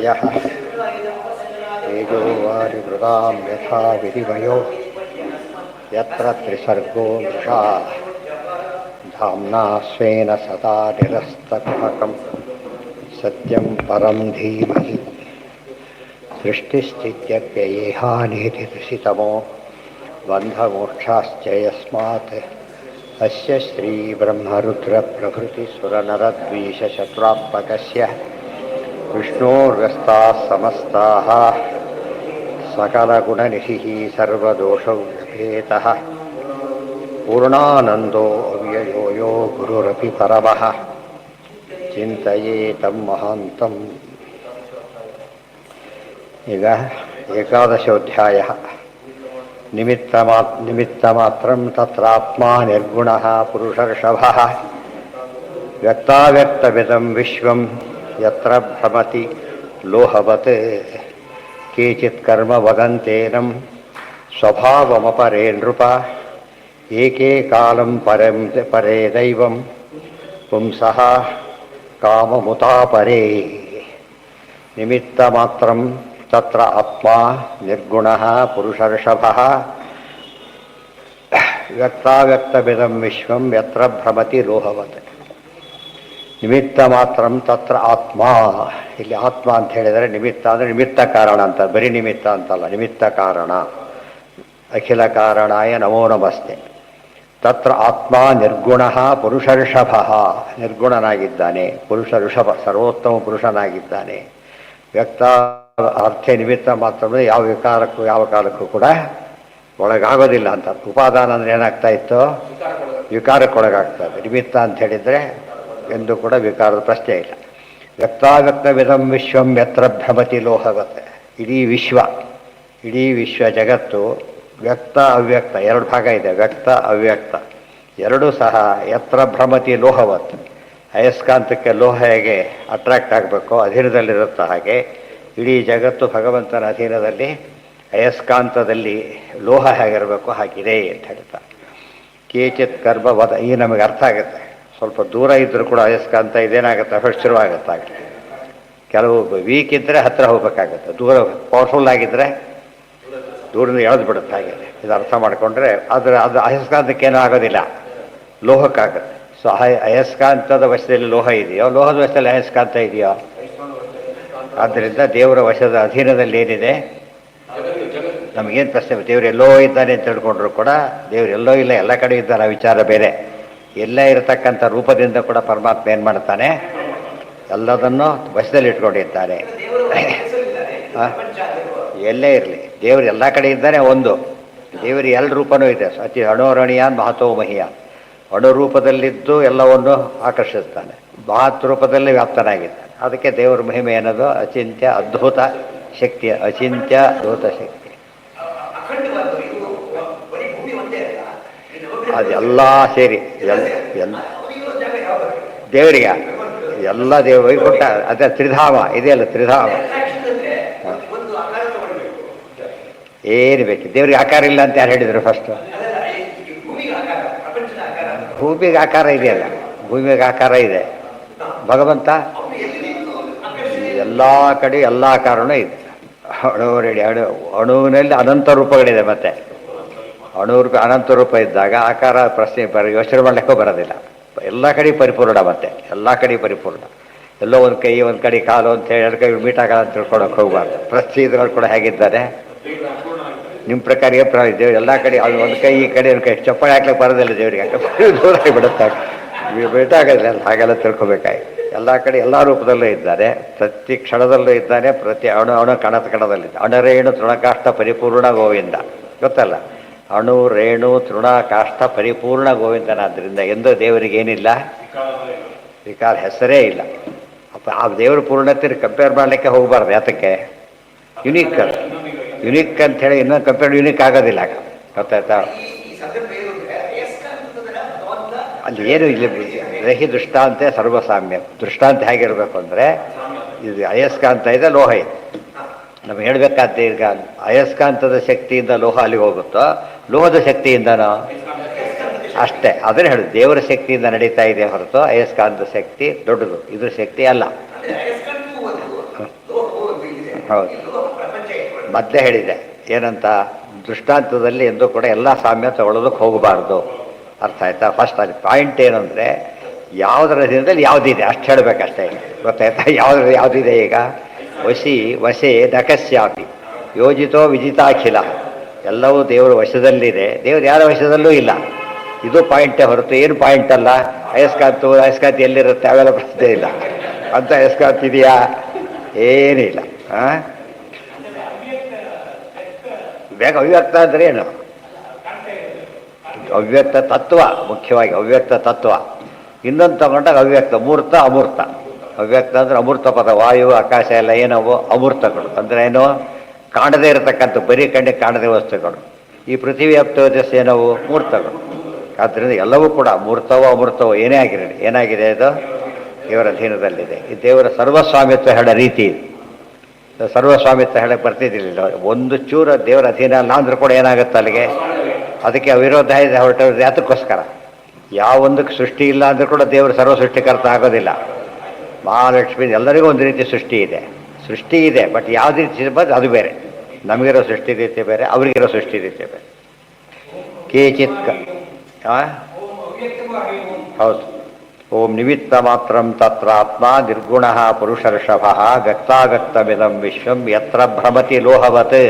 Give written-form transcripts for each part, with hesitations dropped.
ಯಃ ತೇಜೋವಾರಿಮೃತಾಂ ಯಥಾ ವಿನಿಮಯೋ ಯತ್ರ ತ್ರಿಸರ್ಗೋ ಮೃಷಾ ಧಾಮ್ನಾ ಸ್ವೇನ ಸದಾ ನಿರಸ್ತಕುಹಕಂ ಸತ್ಯಂ ಪರಂ ಧೀಮಹಿ ಸೃಷ್ಟಿಸ್ಥಿತ್ಯಪ್ಯಯೇಹಾನೇತಿತಮೋ ಬಂಧಮೋಕ್ಷಾಶ್ಚ ಯಸ್ಮಾತ್ ಅಸ್ಯ ಶ್ರೀಬ್ರಹ್ಮರುದ್ರಪ್ರಭೃತಿಸುರನರದ್ವೀಷಶತ್ರಾತ್ಮಕಸ್ಯ ವಿಷ್ಣೋರ್ವ್ಯಸ್ತಾಃ ಸಮಸ್ತಾಃ ಸಕಲಗುಣನಿಧಿಃ ಸರ್ವದೋಷವ್ಯಪೇತಃ ಪೂರ್ಣಾನಂದೋ ಅವ್ಯಯೋ ಯೋ ಗುರುರಪಿ ಪರಮಃ ಚಿಂತಯೇತಂ ಮಹಾಂತಂ. ಈಗ ಏಕಾದಶೋಧ್ಯಾಯ. ನಿಮಿತ್ತಮಾತ್ರಂ ತತ್ರಾತ್ಮಾ ನಿರ್ಗುಣಃ ಪುರುಷರ್ಷಭಃ ವ್ಯಕ್ತಾವ್ಯಕ್ತವಿದಂ ವಿಶ್ವಂ ಯತ್ರ ಭ್ರಮತಿ ಲೋಹವತ್ ಕೇಚಿತ್ ಕರ್ಮ ವದಂತೇನಂ ಸ್ವಭಾವಮಪರೇ ನೃಪ ಏಕೆ ಕಾಲಂ ಪರೇ ದೈವಂ ಪುಂಸಃ ಕಾಮಮುತಾಪರೇ. ನಿಮಿತ್ತಮಾತ್ರಂ ತತ್ರ ಆತ್ಮ ನಿರ್ಗುಣಃ ಪುರುಷರ್ಷಭಃ ವ್ಯಕ್ತಾವ್ಯಕ್ತವಿದಂ ವಿಶ್ವಂ ಯತ್ರ ಭ್ರಮತಿ ಲೋಹವತ್. ನಿಮಿತ್ತ ಮಾತ್ರಂ ತತ್ರ ಆತ್ಮ. ಇಲ್ಲಿ ಆತ್ಮ ಅಂತ ಹೇಳಿದರೆ ನಿಮಿತ್ತ ಅಂದರೆ ನಿಮಿತ್ತ ಕಾರಣ ಅಂತ, ಬರೀ ನಿಮಿತ್ತ ಅಂತಲ್ಲ, ನಿಮಿತ್ತ ಕಾರಣ. ಅಖಿಲ ಕಾರಣಾಯ ನಮೋ ನಮಸ್ತೆ. ತತ್ರ ಆತ್ಮ ನಿರ್ಗುಣಃ ಪುರುಷರ್ಷಭಃ, ನಿರ್ಗುಣನಾಗಿದ್ದಾನೆ. ಪುರುಷ ಋಷಭ ಸರ್ವೋತ್ತಮ ಪುರುಷನಾಗಿದ್ದಾನೆ. ವ್ಯಕ್ತ ಅರ್ಥ ನಿಮಿತ್ತ ಮಾತ್ರ ಯಾವ ವಿಕಾರಕ್ಕೂ ಯಾವ ಕಾಲಕ್ಕೂ ಕೂಡ ಒಳಗಾಗೋದಿಲ್ಲ ಅಂತ. ಉಪಾದಾನ ಅಂದರೆ ಏನಾಗ್ತಾ ಇತ್ತು, ವಿಕಾರಕ್ಕೆ ಒಳಗಾಗ್ತದೆ. ನಿಮಿತ್ತ ಅಂತ ಹೇಳಿದರೆ ಎಂದು ಕೂಡ ವಿಕಾರದ ಪ್ರಶ್ನೆ ಇಲ್ಲ. ವ್ಯಕ್ತಾವ್ಯಕ್ತವಿದಂ ವಿಶ್ವಂ ಯತ್ರ ಭ್ರಮತಿ ಲೋಹವತ್. ಇಡೀ ವಿಶ್ವ ಜಗತ್ತು ವ್ಯಕ್ತ ಅವ್ಯಕ್ತ ಎರಡು ಭಾಗ ಇದೆ. ವ್ಯಕ್ತ ಅವ್ಯಕ್ತ ಎರಡೂ ಸಹ ಯತ್ರ ಭ್ರಮತಿ ಲೋಹವತ್. ಅಯಸ್ಕಾಂತಕ್ಕೆ ಲೋಹ ಹೇಗೆ ಅಟ್ರಾಕ್ಟ್ ಆಗಬೇಕು, ಅಧೀನದಲ್ಲಿರುತ್ತೋ ಹಾಗೆ ಇಡೀ ಜಗತ್ತು ಭಗವಂತನ ಅಧೀನದಲ್ಲಿ ಅಯಸ್ಕಾಂತದಲ್ಲಿ ಲೋಹ ಹೇಗಿರಬೇಕು ಹಾಗಿದೆ ಅಂತ ಹೇಳ್ತಾರೆ. ಕೇಚಿತ್ ಕರ್ಮವದ. ಈ ನಮಗೆ ಅರ್ಥ ಆಗುತ್ತೆ. ಸ್ವಲ್ಪ ದೂರ ಇದ್ದರೂ ಕೂಡ ಅಯಸ್ಕಾಂತ ಇದೇನಾಗುತ್ತೆ, ಫಸ್ಟ್ ಶುರುವಾಗುತ್ತೆ. ಕೆಲವು ವೀಕ್ ಇದ್ದರೆ ಹತ್ತಿರ ಹೋಗ್ಬೇಕಾಗತ್ತೆ, ದೂರ ಪವರ್ಫುಲ್ ಆಗಿದ್ದರೆ ದೂರದಿಂದ ಎಳೆದು ಬಿಡುತ್ತೆ. ಹಾಗೆ ಇದು ಅರ್ಥ ಮಾಡಿಕೊಂಡ್ರೆ ಅದು ಅಯಸ್ಕಾಂತಕ್ಕೇನೂ ಆಗೋದಿಲ್ಲ, ಲೋಹಕ್ಕಾಗುತ್ತೆ. ಸೊ ಅಯಸ್ಕಾಂತದ ವಶದಲ್ಲಿ ಲೋಹ ಇದೆಯೋ, ಲೋಹದ ವಶದಲ್ಲಿ ಅಯಸ್ಕಾಂತ ಇದೆಯೋ. ಆದ್ದರಿಂದ ದೇವರ ವಶದ ಅಧೀನದಲ್ಲಿ ಏನಿದೆ, ನಮಗೇನು ಪ್ರಶ್ನೆ, ದೇವರು ಎಲ್ಲೋ ಇದ್ದಾನೆ ಅಂತ ತಿಳ್ಕೊಂಡ್ರು ಕೂಡ ದೇವರು ಎಲ್ಲೋ ಇಲ್ಲ, ಎಲ್ಲ ಕಡೆ ಇದ್ದಾನೆ, ವಿಚಾರ ಬೇರೆ. ಎಲ್ಲೇ ಇರತಕ್ಕಂಥ ರೂಪದಿಂದ ಕೂಡ ಪರಮಾತ್ಮ ಏನು ಮಾಡ್ತಾನೆ, ಎಲ್ಲದನ್ನು ವಶದಲ್ಲಿ ಇಟ್ಕೊಂಡಿದ್ದಾನೆ. ಎಲ್ಲೇ ಇರಲಿ ದೇವರು ಎಲ್ಲ ಕಡೆ ಇದ್ದಾನೆ. ಒಂದು ದೇವರು ಎಲ್ಲ ರೂಪನೂ ಇದೆ. ಅತಿ ಅಣೋರಣೀಯಾನ್ ಮಹತೋ ಮಹಿಯಾನ್. ಅಣುರೂಪದಲ್ಲಿದ್ದು ಎಲ್ಲವನ್ನು ಆಕರ್ಷಿಸ್ತಾನೆ, ಮಹತ್ ರೂಪದಲ್ಲಿ ವ್ಯಾಪ್ತನಾಗಿದ್ದಾನೆ. ಅದಕ್ಕೆ ದೇವರ ಮಹಿಮೆ ಏನದು, ಅಚಿಂತ್ಯ ಅದ್ಭುತ ಶಕ್ತಿ. ಅಚಿಂತ್ಯ ಅದ್ಭುತ ಶಕ್ತಿ ಅದೆಲ್ಲ ಸೇರಿ ದೇವರಿಗೆ ಎಲ್ಲ ವೈಕುಂಠ ಅದೇ ತ್ರಿಧಾಮ ಇದೆಯಲ್ಲ, ತ್ರಿಧಾಮ. ಏನು ಬೇಕು ದೇವ್ರಿಗೆ ಆಕಾರ ಇಲ್ಲ ಅಂತ ಯಾರು ಹೇಳಿದರು ಫಸ್ಟ್? ಭೂಮಿಗೆ ಆಕಾರ ಇದೆಯಲ್ಲ, ಭೂಮಿಗೆ ಆಕಾರ ಇದೆ. ಭಗವಂತ ಎಲ್ಲ ಕಡೆ ಎಲ್ಲ ಆಕಾರನೂ ಇದೆ. ಅಣುವಿನಲ್ಲಿ ಅನಂತ ರೂಪಗಳಿದೆ. ಮತ್ತೆ ಅಣುರೂಪ ಅನಂತ ರೂಪ ಇದ್ದಾಗ ಆಕಾರ ಪ್ರಶ್ನೆ ಯೋಚನೆ ಮಾಡಲಿಕ್ಕೂ ಬರೋದಿಲ್ಲ. ಎಲ್ಲ ಕಡೆ ಪರಿಪೂರ್ಣ, ಮತ್ತೆ ಎಲ್ಲ ಕಡೆ ಪರಿಪೂರ್ಣ. ಎಲ್ಲೋ ಒಂದು ಕೈ ಒಂದು ಕಡೆ ಕಾಲು ಅಂತ ಹೇಳಿ ಎರಡು ಕೈ ಮೀಟ್ ಆಗಲ್ಲ ಅಂತ ತಿಳ್ಕೊಳಕ್ಕೆ ಹೋಗ್ಬಾರ್ದು. ಪ್ರತಿ ಇದ್ರಲ್ಲಿ ಕೂಡ ಹೇಗಿದ್ದಾರೆ ನಿಮ್ಮ ಪ್ರಕಾರ ದೇವ್ರು ಎಲ್ಲ ಕಡೆ. ಅದು ಒಂದು ಕೈ ಈ ಕಡೆ ಒಂದು ಕೈ ಚಪ್ಪಾಳೆ ಹಾಕ್ಲಿಕ್ಕೆ ಬರೋದಿಲ್ಲ ದೇವರಿಗೆ, ದೂರ ಬಿಡುತ್ತೆ, ಮೀಟ್ ಆಗೋದಿಲ್ಲ. ಹಾಗೆಲ್ಲ ತಿಳ್ಕೊಬೇಕಾಗಿ ಎಲ್ಲ ಕಡೆ ಎಲ್ಲ ರೂಪದಲ್ಲೂ ಇದ್ದಾರೆ, ಪ್ರತಿ ಕ್ಷಣದಲ್ಲೂ ಇದ್ದಾನೆ, ಪ್ರತಿ ಅಣು ಕಣದಲ್ಲಿದ್ದ. ಅಣುರೇಣು ತೃಣಕಾಷ್ಠ ಪರಿಪೂರ್ಣ ಗೋವಿಂದ, ಗೊತ್ತಲ್ಲ? ಅಣು ರೇಣು ತೃಣಕಾಷ್ಠ ಪರಿಪೂರ್ಣ ಗೋವಿಂದನಾದ್ದರಿಂದ ಎಂದು ದೇವರಿಗೆ ಏನಿಲ್ಲ, ವಿಕಾರ ಹೆಸರೇ ಇಲ್ಲ. ಅಪ್ಪ ಆ ದೇವರ ಪೂರ್ಣತೆ ಕಂಪೇರ್ ಮಾಡಲಿಕ್ಕೆ ಹೋಗಬಾರ್ದು. ಯಾತಕ್ಕೆ? ಯುನೀಕ್ ಅದು, ಯುನೀಕ್ ಅಂತ ಹೇಳಿ ಇನ್ನೊಂದು ಕಂಪೇರ್ ಯುನೀಕ್ ಆಗೋದಿಲ್ಲ. ಗೊತ್ತಾಯ್ತಾ? ಅಲ್ಲಿ ಏನು ಇಲ್ಲಿ ರಹಿ ದೃಷ್ಟಾಂತ ಸರ್ವಸಾಮ್ಯ. ದೃಷ್ಟಾಂತ ಹೇಗಿರಬೇಕು ಅಂದರೆ, ಇದು ಅಯಸ್ಕಾಂತ ಇದೆ, ಲೋಹ ಇದೆ. ನಮ್ಗೆ ಹೇಳಬೇಕಾದ ಈಗ ಅಯಸ್ಕಾಂತದ ಶಕ್ತಿಯಿಂದ ಲೋಹ ಅಲ್ಲಿಗೆ ಹೋಗುತ್ತೋ, ಲೋಹದ ಶಕ್ತಿಯಿಂದನೋ ಅಷ್ಟೇ. ಅದನ್ನು ಹೇಳುದು, ದೇವರ ಶಕ್ತಿಯಿಂದ ನಡೀತಾ ಇದೆ ಹೊರತು ಅಯಸ್ಕಾಂತ ಶಕ್ತಿ ದೊಡ್ಡದು, ಇದ್ರ ಶಕ್ತಿ ಅಲ್ಲ. ಹೌದು, ಮೊದಲೇ ಹೇಳಿದೆ ಏನಂತ, ದೃಷ್ಟಾಂತದಲ್ಲಿ ಎಂದೂ ಕೂಡ ಎಲ್ಲ ಸಾಮ್ಯ ತಗೊಳ್ಳೋದಕ್ಕೆ ಹೋಗಬಾರ್ದು. ಅರ್ಥ ಆಯ್ತಾ? ಫಸ್ಟ್ ಅಲ್ಲಿ ಪಾಯಿಂಟ್ ಏನು ಅಂದರೆ, ಯಾವುದರ ದಿನದಲ್ಲಿ ಯಾವುದಿದೆ ಅಷ್ಟು ಹೇಳಬೇಕಷ್ಟೇ. ಗೊತ್ತಾಯ್ತಾ? ಯಾವುದಿದೆ ಈಗ? ವಶೇ ನಕಸ್ಯಾಪಿ ಯೋಜಿತೋ ವಿಜಿತಾಖಿಲ. ಎಲ್ಲವೂ ದೇವರ ವಶದಲ್ಲಿದೆ, ದೇವರು ಯಾರ ವಶದಲ್ಲೂ ಇಲ್ಲ. ಇದು ಪಾಯಿಂಟೇ ಹೊರತು ಏನು ಪಾಯಿಂಟ್ ಅಲ್ಲ. ಅಯಸ್ಕಾಂತಿ ಎಲ್ಲಿರುತ್ತೆ ಅವೆಲ್ಲ ಪ್ರಶ್ನೆ ಇಲ್ಲ. ಅಂತ ಅಯಸ್ಕಾಂತಿ ಇದೆಯಾ? ಏನಿಲ್ಲ. ಬೇಗ ಅವ್ಯಕ್ತ ಅಂದರೆ ಏನು? ಅವ್ಯಕ್ತ ತತ್ವ, ಮುಖ್ಯವಾಗಿ ಅವ್ಯಕ್ತ ತತ್ವ. ಇನ್ನೊಂದು ತಗೊಂಡಾಗ ಅವ್ಯಕ್ತ, ಮೂರ್ತ ಅಮೂರ್ತ. ಅವ್ಯಕ್ತ ಅಂದರೆ ಅಮೂರ್ತ ಪದ, ವಾಯು ಆಕಾಶ ಎಲ್ಲ ಏನವು ಅಮೂರ್ತಗಳು. ಅಂದರೆ ಏನು? ಕಾಣದೇ ಇರತಕ್ಕಂಥ, ಬರೀ ಕಣ್ಣಿಗೆ ಕಾಣದೇ ವಸ್ತುಗಳು. ಈ ಪೃಥ್ವಿ ಅಪ್ತೋಜಸ್ ಏನವು? ಮೂರ್ತಗಳು. ಆದ್ದರಿಂದ ಎಲ್ಲವೂ ಕೂಡ ಮೂರ್ತವೋ ಅಮೂರ್ತವೋ ಏನೇ ಆಗಿರಲಿ, ಏನಾಗಿದೆ ಇದು? ದೇವರ ಅಧೀನದಲ್ಲಿದೆ. ಈ ದೇವರ ಸರ್ವಸ್ವಾಮಿತ್ವ ಹೇಳೋ ರೀತಿ ಇದು. ಸರ್ವಸ್ವಾಮಿತ್ವ ಹೇಳಕ್ಕೆ ಬರ್ತಿದ್ದಿಲ್ಲ. ಒಂದು ಚೂರ ದೇವರ ಅಧೀನ ಅಲ್ಲ ಅಂದ್ರೂ ಕೂಡ ಏನಾಗುತ್ತೆ ಅಲ್ಲಿಗೆ? ಅದಕ್ಕೆ ಅವಿರೋಧ ಇದೆ ಹೊರಟವ್ರು. ಯಾತಕ್ಕೋಸ್ಕರ? ಯಾವೊಂದಕ್ಕೆ ಸೃಷ್ಟಿ ಇಲ್ಲ ಅಂದರೂ ಕೂಡ ದೇವರು ಸರ್ವ ಸೃಷ್ಟಿಕರ್ತ ಆಗೋದಿಲ್ಲ. ಮಹಾಲಕ್ಷ್ಮಿ ಎಲ್ಲರಿಗೂ ಒಂದು ರೀತಿ ಸೃಷ್ಟಿ ಇದೆ, ಸೃಷ್ಟಿ ಇದೆ. ಬಟ್ ಯಾವ್ದು ರೀತಿ ಇರ್ಬೋದು ಅದು ಬೇರೆ. ನಮಗಿರೋ ಸೃಷ್ಟಿ ರೀತಿ ಬೇರೆ, ಅವರಿಗಿರೋ ಸೃಷ್ಟಿ ರೀತಿ ಬೇರೆ. ಕೇಚಿತ್ ಹೌದು. ಓಂ ನಿಮಿತ್ತ ಮಾತ್ರಂ ತತ್ರಾತ್ಮ ನಿರ್ಗುಣ ಪುರುಷರ್ಷಭ ವ್ಯಕ್ತಾಗಕ್ತಮಿದಂ ವಿಶ್ವಂ ಯತ್ರ ಭ್ರಮತಿ ಲೋಹವತ್.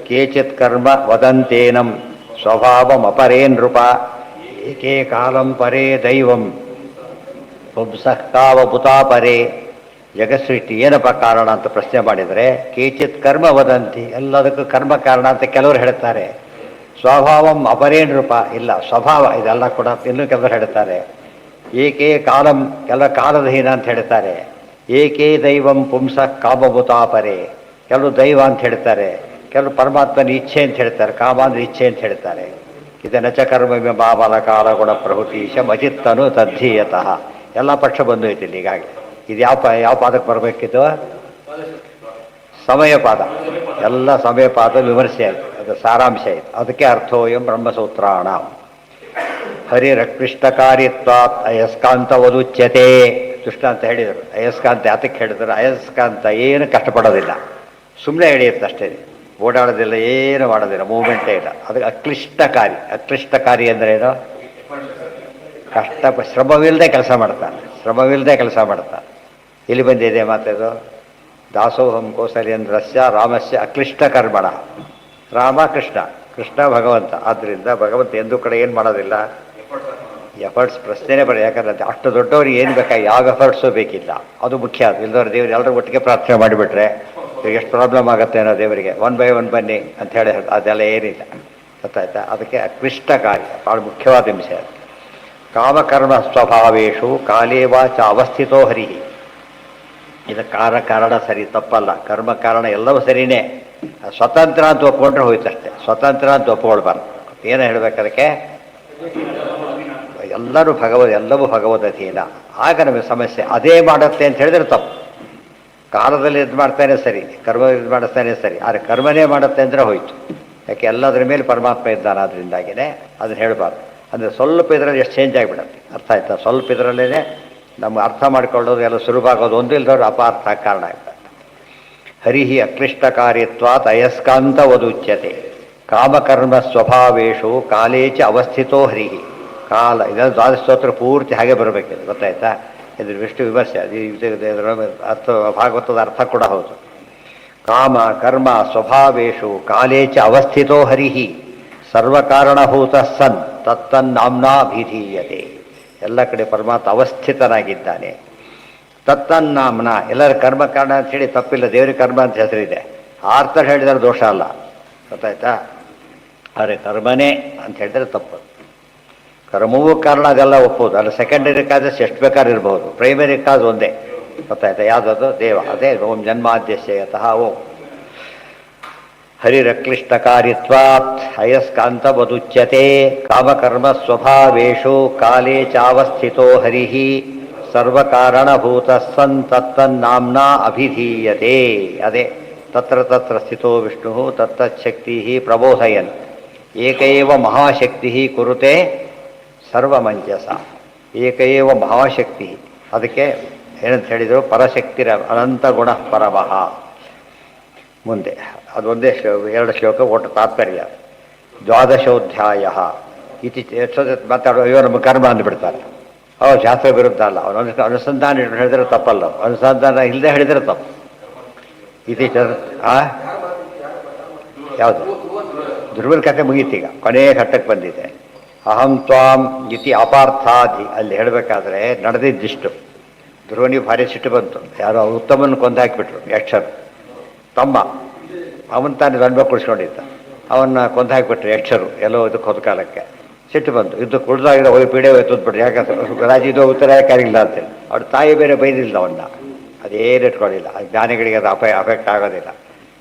ಕೇಚಿತ್ ಕರ್ಮ ವದಂತೇನಂ ಸ್ವಭಾವಮಪರೇ ನೃಪ ಏಕೇ ಕಾಲಂ ಪರೇ ದೈವಂ ಪುಂಸಃ ಕಾವಭೂತಾಪರೇ. ಜಗತ್ಸೃಷ್ಟಿ ಏನಪ್ಪ ಕಾರಣ ಅಂತ ಪ್ರಶ್ನೆ ಮಾಡಿದರೆ, ಕೇಚಿತ್ ಕರ್ಮ ವದಂತಿ, ಎಲ್ಲದಕ್ಕೂ ಕರ್ಮ ಕಾರಣ ಅಂತ ಕೆಲವರು ಹೇಳ್ತಾರೆ. ಸ್ವಭಾವಂ ಅಪರೇ ನೃಪ, ಇಲ್ಲ ಸ್ವಭಾವ ಇದೆಲ್ಲ ಕೂಡ ಇನ್ನೂ ಕೆಲವರು ಹೇಳ್ತಾರೆ. ಏಕೇ ಕಾಲಂ, ಕೆಲ ಕಾಲದಹೀನ ಅಂತ ಹೇಳ್ತಾರೆ. ಏಕೇ ದೈವಂ ಪುಂಸಃ ಕಾಮಭೂತಾಪರೇ, ಕೆಲವರು ದೈವ ಅಂತ ಹೇಳ್ತಾರೆ, ಕೆಲವರು ಪರಮಾತ್ಮನ ಇಚ್ಛೆ ಅಂತ ಹೇಳ್ತಾರೆ. ಕಾಮ ಅಂದರೆ ಇಚ್ಛೆ ಅಂತ ಹೇಳ್ತಾರೆ. ಇದನ್ನ ಚ ಕರ್ಮ ಬಾಬಲ ಕಾಲ ಗುಣ ಪ್ರಭುತೀಶ ಮಚಿತ್ತನು ತದ್ಧೀಯತಃ. ಎಲ್ಲ ಪಕ್ಷ ಬಂದು ಹೋಯ್ತಿಲ್ಲ ಹೀಗಾಗಿ. ಇದು ಯಾವ ಪಾದಕ್ಕೆ ಬರಬೇಕಿತ್ತು? ಸಮಯ ಪಾದ. ಎಲ್ಲ ಸಮಯ ಪಾದ ವಿಮರ್ಶೆ ಆಯಿತು, ಅದು ಸಾರಾಂಶ ಆಯಿತು. ಅದಕ್ಕೆ ಅರ್ಥೋಯಂ ಬ್ರಹ್ಮಸೂತ್ರಾಣ. ಹರಿರಕ್ಲಿಷ್ಟಕಾರಿತ್ವಾತ್ ಅಯಸ್ಕಾಂತ ವದುಚ್ಯತೆ. ದೃಷ್ಟಾಂತ ಹೇಳಿದರು. ಅಯಸ್ಕಾಂತ ಯಾತಕ್ಕೆ ಹೇಳಿದ್ರು? ಅಯಸ್ಕಾಂತ ಏನು ಕಷ್ಟಪಡೋದಿಲ್ಲ, ಸುಮ್ಮನೆ ಎಳೆಯುತ್ತೆ ಅಷ್ಟೇ, ಓಡಾಡೋದಿಲ್ಲ, ಏನು ಮಾಡೋದಿಲ್ಲ, ಮೂವ್ಮೆಂಟೇ ಇಲ್ಲ. ಅದಕ್ಕೆ ಅಕ್ಲಿಷ್ಟಕಾರಿ. ಅಕ್ಲಿಷ್ಟಕಾರಿ ಅಂದರೆ ಏನು? ಶ್ರಮವಿಲ್ಲದೆ ಕೆಲಸ ಮಾಡ್ತಾನೆ, ಶ್ರಮವಿಲ್ಲದೆ ಕೆಲಸ ಮಾಡ್ತಾನೆ. ಇಲ್ಲಿ ಬಂದಿದೆ ಮಾತದು. ದಾಸೋಹಂ ಕೌಸಲ್ಯೇಂದ್ರಸ್ಯ ರಾಮಸ್ಯ ಅಕ್ಲಿಷ್ಟ ಕರ್ಮಣ. ರಾಮ ಕೃಷ್ಣ, ಕೃಷ್ಣ ಭಗವಂತ. ಆದ್ದರಿಂದ ಭಗವಂತ ಎಂದೂ ಕಡೆ ಏನು ಮಾಡೋದಿಲ್ಲ, ಎಫರ್ಟ್ಸ್ ಪ್ರಶ್ನೆನೇ ಬರ. ಯಾಕಂದ್ರೆ ಅಷ್ಟು ದೊಡ್ಡವ್ರಿಗೆ ಏನು ಬೇಕಾಗಿ ಯಾವ ಎಫರ್ಟ್ಸು ಬೇಕಿಲ್ಲ, ಅದು ಮುಖ್ಯ. ಅದು ಇಲ್ದವ್ರು ದೇವ್ರು ಎಲ್ಲರೂ ಒಟ್ಟಿಗೆ ಪ್ರಾರ್ಥನೆ ಮಾಡಿಬಿಟ್ರೆ ಈಗ ಎಷ್ಟು ಪ್ರಾಬ್ಲಮ್ ಆಗುತ್ತೆ ಅನ್ನೋ ದೇವರಿಗೆ. 1 by 1 ಬನ್ನಿ ಅಂತ ಹೇಳಿ ಅದೆಲ್ಲ ಏನಿಲ್ಲ. ಗೊತ್ತಾಯ್ತಾ? ಅದಕ್ಕೆ ಅಕ್ಲಿಷ್ಟಕಾರಿ ಭಾಳ ಮುಖ್ಯವಾದ ವಿಷಯ. ಕಾಮಕರ್ಮ ಸ್ವಭಾವೇಶು ಕಾಲೇ ವಾಚ ಅವಸ್ಥಿತೋ ಹರಿ. ಇದು ಕಾರಣ ಸರಿ, ತಪ್ಪಲ್ಲ. ಕರ್ಮ ಕಾರಣ ಎಲ್ಲವೂ ಸರಿಯೇ. ಸ್ವತಂತ್ರ ಅಂತ ಒಪ್ಕೊಂಡ್ರೆ ಹೋಯ್ತಷ್ಟೇ. ಸ್ವತಂತ್ರ ಅಂತ ಒಪ್ಕೊಳ್ಬಾರ್ದು. ಏನು ಹೇಳಬೇಕು ಅದಕ್ಕೆ? ಎಲ್ಲವೂ ಭಗವದ್ ಅಧೀನ. ಆಗ ನಮಗೆ ಸಮಸ್ಯೆ. ಅದೇ ಮಾಡುತ್ತೆ ಅಂತ ಹೇಳಿದ್ರೆ ತಪ್ಪು. ಕಾಲದಲ್ಲಿ ಇದು ಮಾಡ್ತಾನೆ ಸರಿ, ಕರ್ಮ ಇದು ಮಾಡಿಸ್ತಾನೆ ಸರಿ, ಆದರೆ ಕರ್ಮನೇ ಮಾಡುತ್ತೆ ಅಂದರೆ ಹೋಯ್ತು. ಯಾಕೆ? ಎಲ್ಲದರ ಮೇಲೆ ಪರಮಾತ್ಮ ಇದ್ದಾನೆ. ಅದರಿಂದಾಗಿಯೇ ಅದನ್ನು ಹೇಳಬಾರ್ದು. ಅಂದರೆ ಸ್ವಲ್ಪ ಇದರಲ್ಲಿ ಎಷ್ಟು ಚೇಂಜ್ ಆಗಿಬಿಡುತ್ತೆ. ಅರ್ಥ ಆಯ್ತಾ? ಸ್ವಲ್ಪ ಇದರಲ್ಲೇ ನಮ್ಮ ಅರ್ಥ ಮಾಡಿಕೊಳ್ಳೋದು ಎಲ್ಲ ಸುಲಭ ಆಗೋದು. ಒಂದು ಇಲ್ದವ್ರು ಅಪಾರ್ಥ ಕಾರಣ ಆಗ್ತದೆ. ಹರಿಹಿ ಅಕ್ಲಿಷ್ಟಕಾರಿತ್ವಾತ್ ಅಯಸ್ಕಾಂತ ವದುಚ್ಯತೆ. ಕಾಮಕರ್ಮ ಸ್ವಭಾವೇಶು ಕಾಲೇಚ ಅವಸ್ಥಿತೋ ಹರಿಹಿ. ಕಾಲ ಇದನ್ನು ದ್ವಾದಶ ಸ್ತೋತ್ರ ಪೂರ್ತಿ ಹಾಗೆ ಬರಬೇಕಿದೆ. ಗೊತ್ತಾಯ್ತಾ? ಇದ್ರ ವಿಷ್ಣು ವಿಮರ್ಶೆ ಅರ್ಥ, ಭಾಗವತದ ಅರ್ಥ ಕೂಡ ಹೌದು. ಕಾಮ ಕರ್ಮ ಸ್ವಭಾವೇಶು ಕಾಲೇಚ ಅವಸ್ಥಿತೋ ಹರಿಹಿ ಸರ್ವಕಾರಣಭೂತ ಸನ್ ತತ್ತನ್ನಾಮ್ನಾಭಿಧೀಯತೆ. ಎಲ್ಲ ಕಡೆ ಪರಮಾತ್ಮ ಅವಸ್ಥಿತನಾಗಿದ್ದಾನೆ. ತತ್ತನ್ನಾಮ್ನ, ಎಲ್ಲರ ಕರ್ಮ ಕಾರಣ ಅಂತ ಹೇಳಿ ತಪ್ಪಿಲ್ಲ. ದೇವರಿಗೆ ಕರ್ಮ ಅಂತ ಹೆಸರಿದೆ. ಅರ್ಥ ಹೇಳಿದರೆ ದೋಷ ಅಲ್ಲ. ಗೊತ್ತಾಯ್ತಾ? ಆದರೆ ಕರ್ಮನೇ ಅಂತ ಹೇಳಿದರೆ ತಪ್ಪು. ಕರ್ಮವೂ ಕಾರಣ, ಅದೆಲ್ಲ ಒಪ್ಪೋದು. ಅಲ್ಲಿ ಸೆಕೆಂಡರಿ ಕಾಸಸ್ ಎಷ್ಟು ಬೇಕಾದ್ರೂ ಇರ್ಬೋದು. ಪ್ರೈಮರಿ ಕಾಸ್ ಒಂದೇ. ಗೊತ್ತಾಯ್ತಾ? ಯಾವುದದು? ದೇವ. ಅದೇ ಓಂ ಜನ್ಮಾದ್ಯಸ್ಯತಃ ಓಂ. ಹರಿರಕ್ಲಿಷ್ಟಕಾರಿತ್ವಾತ್ ಅಯಸ್ಕಾಂತ ವದುಚ್ಯತೆ. ಕಾಮಕರ್ಮ ಸ್ವಭಾವೇಶು ಕಾಲೇ ಚಾವಸ್ಥಿತೋ ಹರಿಹಿ ಸರ್ವಕಾರಣಭೂತ ಸನ್ ತತ್ತನ್ನಾಮ್ನಾ ಅಭಿಧೀಯತೆ. ಅದೇ ತತ್ರ ತತ್ರ ಸ್ಥಿತೋ ವಿಷ್ಣು ತತ್ತಚ್ಛಕ್ತಿ ಪ್ರಬೋಧಯನ್ ಏಕೈವ ಮಹಾಶಕ್ತಿ ಕುರುತೆ ಸರ್ವಮಂಜಸ. ಏಕೈವ ಮಹಾಶಕ್ತಿ. ಅದಕ್ಕೆ ಏನಂತ ಹೇಳಿದರು? ಪರಶಕ್ತಿರ ಅನಂತ ಗುಣ ಪರಮಃ. ಮುಂದೆ ಅದೊಂದೇ ಎರಡು ಶ್ಲೋಕ ಒಟ್ಟು ತಾತ್ಪರ್ಯ. ದ್ವಾದಶೋಧ್ಯಾಯ ಇತಿ ಮಾತಾಡೋ ಇವರು ನಮ್ಮ ಕರ್ಮ ಅಂದುಬಿಡ್ತಾರೆ. ಅವ್ರು ಶಾಸ್ತ್ರ ವಿರುದ್ಧ ಅಲ್ಲ, ಅವನು ಅನುಸಂಧಾನ ಹೇಳಿದ್ರೆ ತಪ್ಪಲ್ಲ, ಅನುಸಂಧಾನ ಇಲ್ಲದೆ ಹೇಳಿದರೆ ತಪ್ಪು. ಇತಿ ಯಾವುದು ಧ್ರುವನ ಕಥೆ ಮುಗೀತೀಗ, ಕೊನೆಯ ಘಟ್ಟಕ್ಕೆ ಬಂದಿದೆ. ಅಹಂ ತ್ವಾಂ ಇತಿ ಅಪಾರ್ಥಾದಿ ಅಲ್ಲಿ ಹೇಳಬೇಕಾದ್ರೆ ನಡೆದಿದ್ದಿಷ್ಟು. ಧ್ರುವನಿಗೆ ಭಾರಿ ಸಿಟ್ಟು ಬಂತು, ಯಾರೋ ಉತ್ತಮನ ಕೊಂದು ಹಾಕಿಬಿಟ್ರು ಯಕ್ಷರು. ತಮ್ಮ ಅವನು ತಾನು ದಂಡ ಕುಡಿಸ್ಕೊಂಡಿದ್ದ, ಅವನ್ನ ಕೊಂದು ಹಾಕಿಬಿಟ್ರು ಯಕ್ಷರು ಎಲ್ಲೋ ಇದಕ್ಕೆ ಹೋದ ಕಾಲಕ್ಕೆ. ಸಿಟ್ಟು ಬಂತು, ಇದಕ್ಕೆ ಕುಡ್ದಾಗಿರೋ ಹೋಗಿ ಪೀಡೆ ಹೋಯ್ತುಬಿಟ್ರು. ಯಾಕಂದ್ರೆ ರಾಜಿದು ಉತ್ತರ ಯಾಕಾಗಿಲ್ಲ ಅಂತೇಳಿ ಅವ್ರ ತಾಯಿ ಬೇರೆ ಬೈದಿಲ್ಲ ಅವನ್ನ, ಅದೇನು ಇಟ್ಕೊಳ್ಳಿಲ್ಲ. ಜ್ಞಾನಿಗಳಿಗೆ ಅದು ಅಫೆಕ್ಟ್ ಆಗೋದಿಲ್ಲ.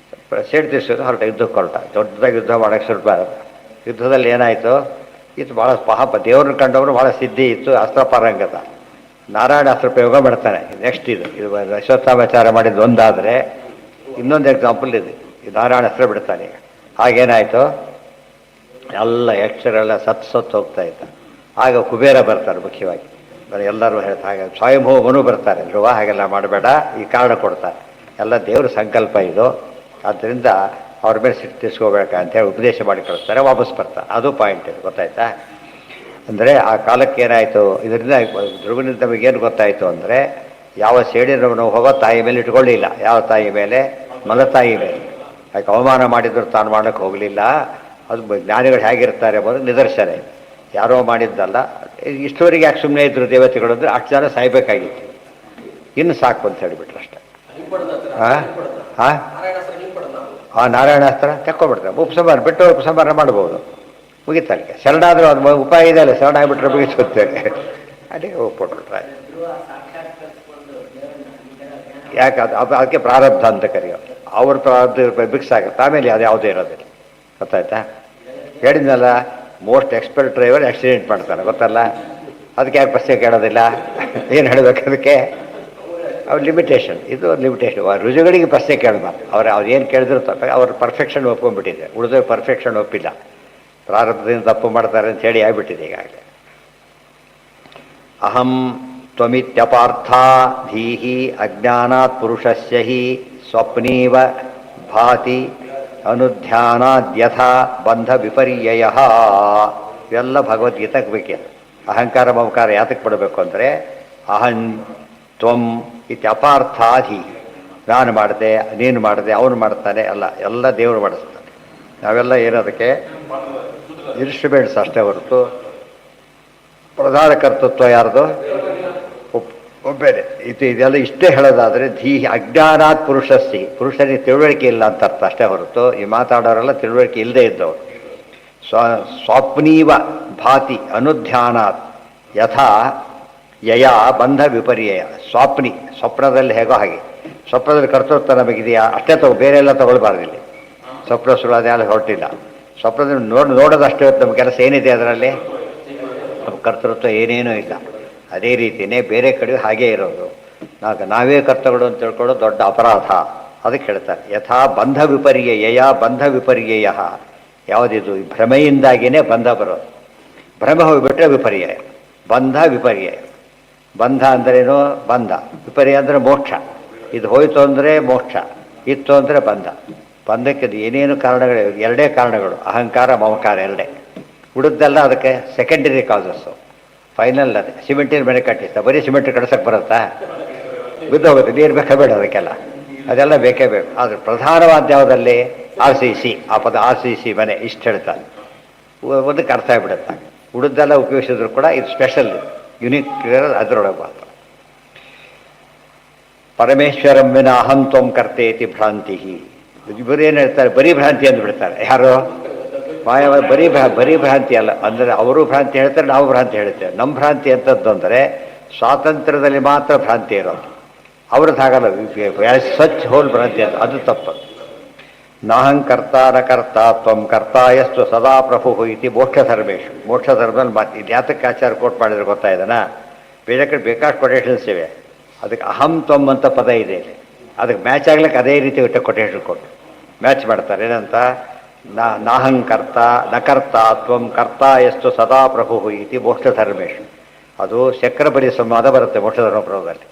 ಸಿಟ್ಟು ತಿರ್ಸೋದು ಹೊರಟ, ಯುದ್ಧಕ್ಕೆ ಹೊರಟ. ದೊಡ್ಡದಾಗಿ ಯುದ್ಧ ಮಾಡೋಕ್ಕೆ ಸ್ವಲ್ಪ. ಯುದ್ಧದಲ್ಲಿ ಏನಾಯಿತು, ಇದು ಭಾಳ ಪಾಪ ದೇವ್ರನ್ನ ಕಂಡವರು ಭಾಳ ಸಿದ್ಧಿ ಇತ್ತು, ಅಸ್ತ್ರಪಾರಂಗತ. ನಾರಾಯಣ ಅಸ್ತ್ರ ಪ್ರಯೋಗ ಮಾಡ್ತಾನೆ. ನೆಕ್ಸ್ಟ್ ಇದು ಅಶ್ವತ್ಥಾಮಾಚಾರ ಮಾಡಿದ್ದು ಒಂದಾದರೆ, ಇನ್ನೊಂದು ಎಕ್ಸಾಂಪಲ್ ಇದೆ, ಈ ನಾರಾಯಣ ಅಸ್ತ್ರ ಬಿಡ್ತಾನೆ. ಹಾಗೇನಾಯಿತು, ಎಲ್ಲ ಯಕ್ಷರೆಲ್ಲ ಸತ್ತು ಹೋಗ್ತಾ ಇದ್ದ. ಆಗ ಕುಬೇರ ಬರ್ತಾರೆ ಮುಖ್ಯವಾಗಿ, ಎಲ್ಲರೂ ಹೇಳ್ತಾರೆ. ಹಾಗೆ ಸ್ವಯಂಭೂಮನು ಬರ್ತಾರೆ. ಧ್ರುವ ಹಾಗೆಲ್ಲ ಮಾಡಬೇಡ, ಈ ಕಾರಣ ಕೊಡ್ತಾರೆ. ಎಲ್ಲ ದೇವ್ರ ಸಂಕಲ್ಪ ಇದು, ಆದ್ದರಿಂದ ಅವ್ರ ಮೇಲೆ ಸಿಟ್ಟು ತಿರ್ಸ್ಕೋಬೇಕ ಅಂತೇಳಿ ಉಪದೇಶ ಮಾಡಿ ಕಳಿಸ್ತಾರೆ. ವಾಪಸ್ ಬರ್ತಾರೆ. ಅದು ಪಾಯಿಂಟ್ ಇದು, ಗೊತ್ತಾಯ್ತಾ? ಅಂದರೆ ಆ ಕಾಲಕ್ಕೆ ಏನಾಯಿತು, ಇದರಿಂದ ಧ್ರುವನಿಂದ ನಮಗೇನು ಗೊತ್ತಾಯಿತು ಅಂದರೆ, ಯಾವ ಸೇಡಿನವನು ಹೋಗೋ ತಾಯಿ ಮೇಲೆ ಇಟ್ಕೊಳ್ಳಿಲ್ಲ. ಯಾವ ತಾಯಿ ಮೇಲೆ? ಮಲತಾಯಿ ಮೇಲೆ. ಯಾಕೆ ಅವಮಾನ ಮಾಡಿದ್ರು ತಾನು ಮಾಡೋಕ್ಕೆ ಹೋಗಲಿಲ್ಲ. ಅದು ಜ್ಞಾನಿಗಳು ಹೇಗಿರ್ತಾರೆ ಎಂಬುದು ನಿದರ್ಶನ. ಯಾರೋ ಮಾಡಿದ್ದಲ್ಲ. ಇಷ್ಟವರೆಗೆ ಯಾಕೆ ಸುಮ್ಮನೆ ಇದ್ರು ದೇವತೆಗಳು ಅಂದರೆ, ಅಷ್ಟು ಜನ ಸಾಯ್ಬೇಕಾಗಿತ್ತು, ಇನ್ನು ಸಾಕು ಅಂತ ಹೇಳಿಬಿಟ್ರು ಅಷ್ಟೇ. ಆ ನಾರಾಯಣಾಸ್ತ್ರ ತಕ್ಕೊಬಿಡ್ತಾರೆ. ಉಪಸಂಹಾರ ಬಿಟ್ಟು ಉಪಸಂಹಾರ ಮಾಡ್ಬೋದು, ಮುಗಿತಲ್ಲಿಗೆ. ಶರಣಾದರೂ ಅದು ಉಪಾಯ ಇದೆ ಅಲ್ಲ, ಶರಣ ಆಗಿಬಿಟ್ರೆ ಮುಗಿಸುತ್ತೇವೆ. ಅದೇ ಹೋಗ್ಬಿಟ್ರೆ ಯಾಕೆ ಅದಕ್ಕೆ ಪ್ರಾರಬ್ಧ ಅಂತ ಕರೆಯೋದು. ಅವ್ರ ಪ್ರಾರಬ್ಧ ಬಿಕ್ಸ್ ಆಗುತ್ತೆ, ಆಮೇಲೆ ಅದು ಯಾವುದೇ ಇರೋದಿಲ್ಲ. ಗೊತ್ತಾಯ್ತಾ? ಹೇಳಿದ್ನಲ್ಲ, ಮೋಸ್ಟ್ ಎಕ್ಸ್ಪರ್ಟ್ ಡ್ರೈವರ್ ಆಕ್ಸಿಡೆಂಟ್ ಮಾಡ್ತಾನೆ, ಗೊತ್ತಲ್ಲ? ಅದಕ್ಕೆ ಯಾಕೆ ಪ್ರಶ್ನೆ ಕೇಳೋದಿಲ್ಲ? ಏನು ಹೇಳಬೇಕು ಅದಕ್ಕೆ? ಅವ್ರ ಲಿಮಿಟೇಷನ್, ಇದು ಲಿಮಿಟೇಷನ್. ರುಜುಗಳಿಗೆ ಪ್ರಶ್ನೆ ಕೇಳಬಾರ್ದು. ಅವ್ರು ಏನು ಕೇಳಿದ್ರು ತಪ್ಪ. ಅವ್ರ ಪರ್ಫೆಕ್ಷನ್ ಒಪ್ಕೊಂಡ್ಬಿಟ್ಟಿದೆ, ಉಳಿದ ಪರ್ಫೆಕ್ಷನ್ ಒಪ್ಪಿಲ್ಲ. ಪ್ರಾರಬ್ಧದಿಂದ ತಪ್ಪು ಮಾಡ್ತಾರೆ ಅಂತ ಹೇಳಿ ಆಗಿಬಿಟ್ಟಿದೆ ಈಗಾಗಲೇ. ಅಹಂ ತ್ವಮಿತ್ಯಪಾರ್ಥ ಧೀಹಿ ಅಜ್ಞಾನಾತ್ ಪುರುಷಸ್ಯ ಹಿ ಸ್ವಪ್ನೀವ ಭಾತಿ ಅನುಧ್ಯಾನಾದ್ಯಥ ಬಂಧ ವಿಪರ್ಯಯ. ಇವೆಲ್ಲ ಭಗವದ್ಗೀತೆಗೆ ಬೇಕೆ. ಅಹಂಕಾರ ಮಮಕಾರ ಯಾತಕ್ಕೆ ಪಡಬೇಕು ಅಂದರೆ, ಅಹಂ ತ್ವಂ ಇತ್ಯಪಾರ್ಥಾಧಿ, ನಾನು ಮಾಡಿದೆ, ನೀನು ಮಾಡಿದೆ, ಅವನು ಮಾಡ್ತಾನೆ, ಎಲ್ಲ ದೇವರು ಮಾಡಿಸ್ತಾನೆ. ನಾವೆಲ್ಲ ಏನದಕ್ಕೆ ಇನ್ಸ್ಟ್ರೂಮೆಂಟ್ಸ್ ಅಷ್ಟೇ ಹೊರತು ಪ್ರಧಾನ ಕರ್ತೃತ್ವ ಯಾರ್ದು? ಒಬ್ಬೇನೆ. ಇದೆಲ್ಲ ಇಷ್ಟೇ ಹೇಳೋದಾದರೆ, ಧೀಹಿ ಅಜ್ಞಾನಾತ್ ಪುರುಷಸ್ಸಿ, ಪುರುಷನಿಗೆ ತಿಳುವಳಿಕೆ ಇಲ್ಲ ಅಂತ ಅರ್ಥ ಅಷ್ಟೇ ಹೊರತು, ಈ ಮಾತಾಡೋರೆಲ್ಲ ತಿಳುವಳಿಕೆ ಇಲ್ಲದೆ ಇದ್ದವರು. ಸ್ವಪ್ನೀವ ಭಾತಿ ಅನುಧ್ಯಾನಾತ್ ಯಥಾ ಯಯ ಬಂಧ ವಿಪರ್ಯಯ. ಸ್ವಪ್ನದಲ್ಲಿ ಹೇಗೋ ಹಾಗೆ. ಸ್ವಪ್ನದಲ್ಲಿ ಕರ್ತೃತ್ವ ನಮಗಿದೆಯಾ? ಅಷ್ಟೇ ಬೇರೆ ಎಲ್ಲ ತಗೊಳ್ಬಾರ್ದಿಲ್ಲ. ಸ್ವಪ್ನ ಸುಳ್ಳು ಅದೆಲ್ಲ ಹೊರಟಿಲ್ಲ. ಸ್ವಪ್ನದಲ್ಲಿ ನೋಡೋದಷ್ಟೇ ಹೊತ್ತು ನಮ್ಮ ಕೆಲಸ ಏನಿದೆ ಅದರಲ್ಲಿ? ನಮ್ಮ ಕರ್ತೃತ್ವ ಏನೇನೂ ಇಲ್ಲ. ಅದೇ ರೀತಿಯೇ ಬೇರೆ ಕಡೆ ಹಾಗೇ ಇರೋದು. ನಾವೇ ಕರ್ತಗಳು ಅಂತ ತಿಳ್ಕೊಳ್ಳೋದು ದೊಡ್ಡ ಅಪರಾಧ. ಅದಕ್ಕೆ ಹೇಳ್ತಾರೆ, ಯಥಾ ಬಂಧ ವಿಪರ್ಯಯ. ಬಂಧ ವಿಪರ್ಯಯ ಯಾವುದಿದು? ಭ್ರಮೆಯಿಂದಾಗಿಯೇ ಬಂಧ ಬರೋದು. ಭ್ರಮೆ ಹೋಗಿಬಿಟ್ರೆ ವಿಪರ್ಯಯ. ಬಂಧ ವಿಪರ್ಯಯ. ಬಂಧ ಅಂದ್ರೇನು? ಬಂಧ. ವಿಪರ್ಯ ಅಂದರೆ ಮೋಕ್ಷ. ಇದು ಹೋಯಿತು ಅಂದರೆ ಮೋಕ್ಷ, ಇತ್ತು ಅಂದರೆ ಬಂಧ. ಬಂಧಕ್ಕೆ ಏನೇನು ಕಾರಣಗಳು? ಎರಡೇ ಕಾರಣಗಳು, ಅಹಂಕಾರ ಮಮಕಾರ ಎರಡೇ. ಉಳಿದೆಲ್ಲ ಅದಕ್ಕೆ ಸೆಕೆಂಡರಿ ಕಾಸಸ್ಸು. ಫೈನಲ್ ಅದೇ. ಸಿಮೆಂಟಿನ ಮನೆ ಕಟ್ಟಿಸ್ತಾ, ಬರೀ ಸಿಮೆಂಟ್ ಕಟ್ಸೋಕ್ಕೆ ಬರುತ್ತಾ? ಬಿದ್ದೋಗುತ್ತೆ, ನೀರು ಬೇಕಾ ಬೇಡ ಅದಕ್ಕೆಲ್ಲ? ಅದೆಲ್ಲ ಬೇಕೇ ಬೇಕು. ಆದರೆ ಪ್ರಧಾನವಾದ ಯಾವುದಲ್ಲಿ? RCC. ಆ ಪದ RCC ಮನೆ ಇಷ್ಟು ಹೇಳ್ತಾರೆ, ಒಂದಕ್ಕೆ ಅರ್ಥ ಆಗಿಬಿಡುತ್ತೆ. ಉಳಿದೆಲ್ಲ ಉಪಯೋಗಿಸಿದ್ರು ಕೂಡ ಇದು ಸ್ಪೆಷಲ್, ಯುನಿಕ್ ಅದರೊಳಗೆ ಮಾತ್ರ. ಪರಮೇಶ್ವರಂ ವಿನ ಅಹಂ ತ್ವಂ ಕರ್ತೇತಿ ಭ್ರಾಂತಿ. ಇಬ್ಬರು ಏನು ಹೇಳ್ತಾರೆ? ಬರೀ ಭ್ರಾಂತಿ ಅಂದುಬಿಡ್ತಾರೆ. ಯಾರು? ಮಾಯವಾದ ಬರೀ ಭ್ರಾಂತಿ ಅಲ್ಲ. ಅಂದರೆ ಅವರು ಭ್ರಾಂತಿ ಹೇಳ್ತಾರೆ, ನಾವು ಭ್ರಾಂತಿ ಹೇಳ್ತೇವೆ. ನಮ್ಮ ಭ್ರಾಂತಿ ಅಂತದ್ದು ಅಂದರೆ ಸ್ವಾತಂತ್ರ್ಯದಲ್ಲಿ ಮಾತ್ರ ಭ್ರಾಂತಿ ಇರೋದು. ಅವ್ರದ್ದು ಹಾಗಲ್ಲ, ಸ್ವಚ್ಛ ಹೋಲ್ ಭ್ರಾಂತಿ ಅಂತ, ಅದು ತಪ್ಪು. ನಾಹಂಕರ್ತ ನ ಕರ್ತ ತ್ವಂ ಕರ್ತಾಯಸ್ತು ಸದಾ ಪ್ರಭು ಇತಿ ಮೋಕ್ಷಧರ್ಮೇಶು. ಮೋಕ್ಷಧರ್ಮದಲ್ಲಿ ಮಾತು ಇದು ಯಾತಕ್ಕೆ ಆಚಾರ ಕೋಟ್ ಮಾಡಿದ್ರೆ ಗೊತ್ತಾಯ್ದನ? ಬೇರೆ ಕಡೆ ಬೇಕಾದ ಕೊಟೇಶನ್ಸ್ ಇವೆ. ಅದಕ್ಕೆ ಅಹಂ ತ್ವಂ ಅಂತ ಪದ ಇದೆ ಇಲ್ಲಿ. ಅದಕ್ಕೆ ಮ್ಯಾಚ್ ಆಗ್ಲಿಕ್ಕೆ ಅದೇ ರೀತಿ ಇಟ್ಟ ಕೊಟೇಶನ್ ಕೊಟ್ಟು ಮ್ಯಾಚ್ ಮಾಡ್ತಾರೆ. ಏನಂತ? ನಾಹಂಕರ್ತ ನ ಕರ್ತ ತ್ವಂ ಕರ್ತಾಯಸ್ತು ಸದಾ ಪ್ರಭು ಇತಿ ಮೋಕ್ಷಧರ್ಮೇಶು. ಅದು ಚಕ್ರಬಲಿ ಸಂವಾದ ಬರುತ್ತೆ ಮೋಕ್ಷಧರ್ಮ ಪ್ರಭುದಲ್ಲಿ.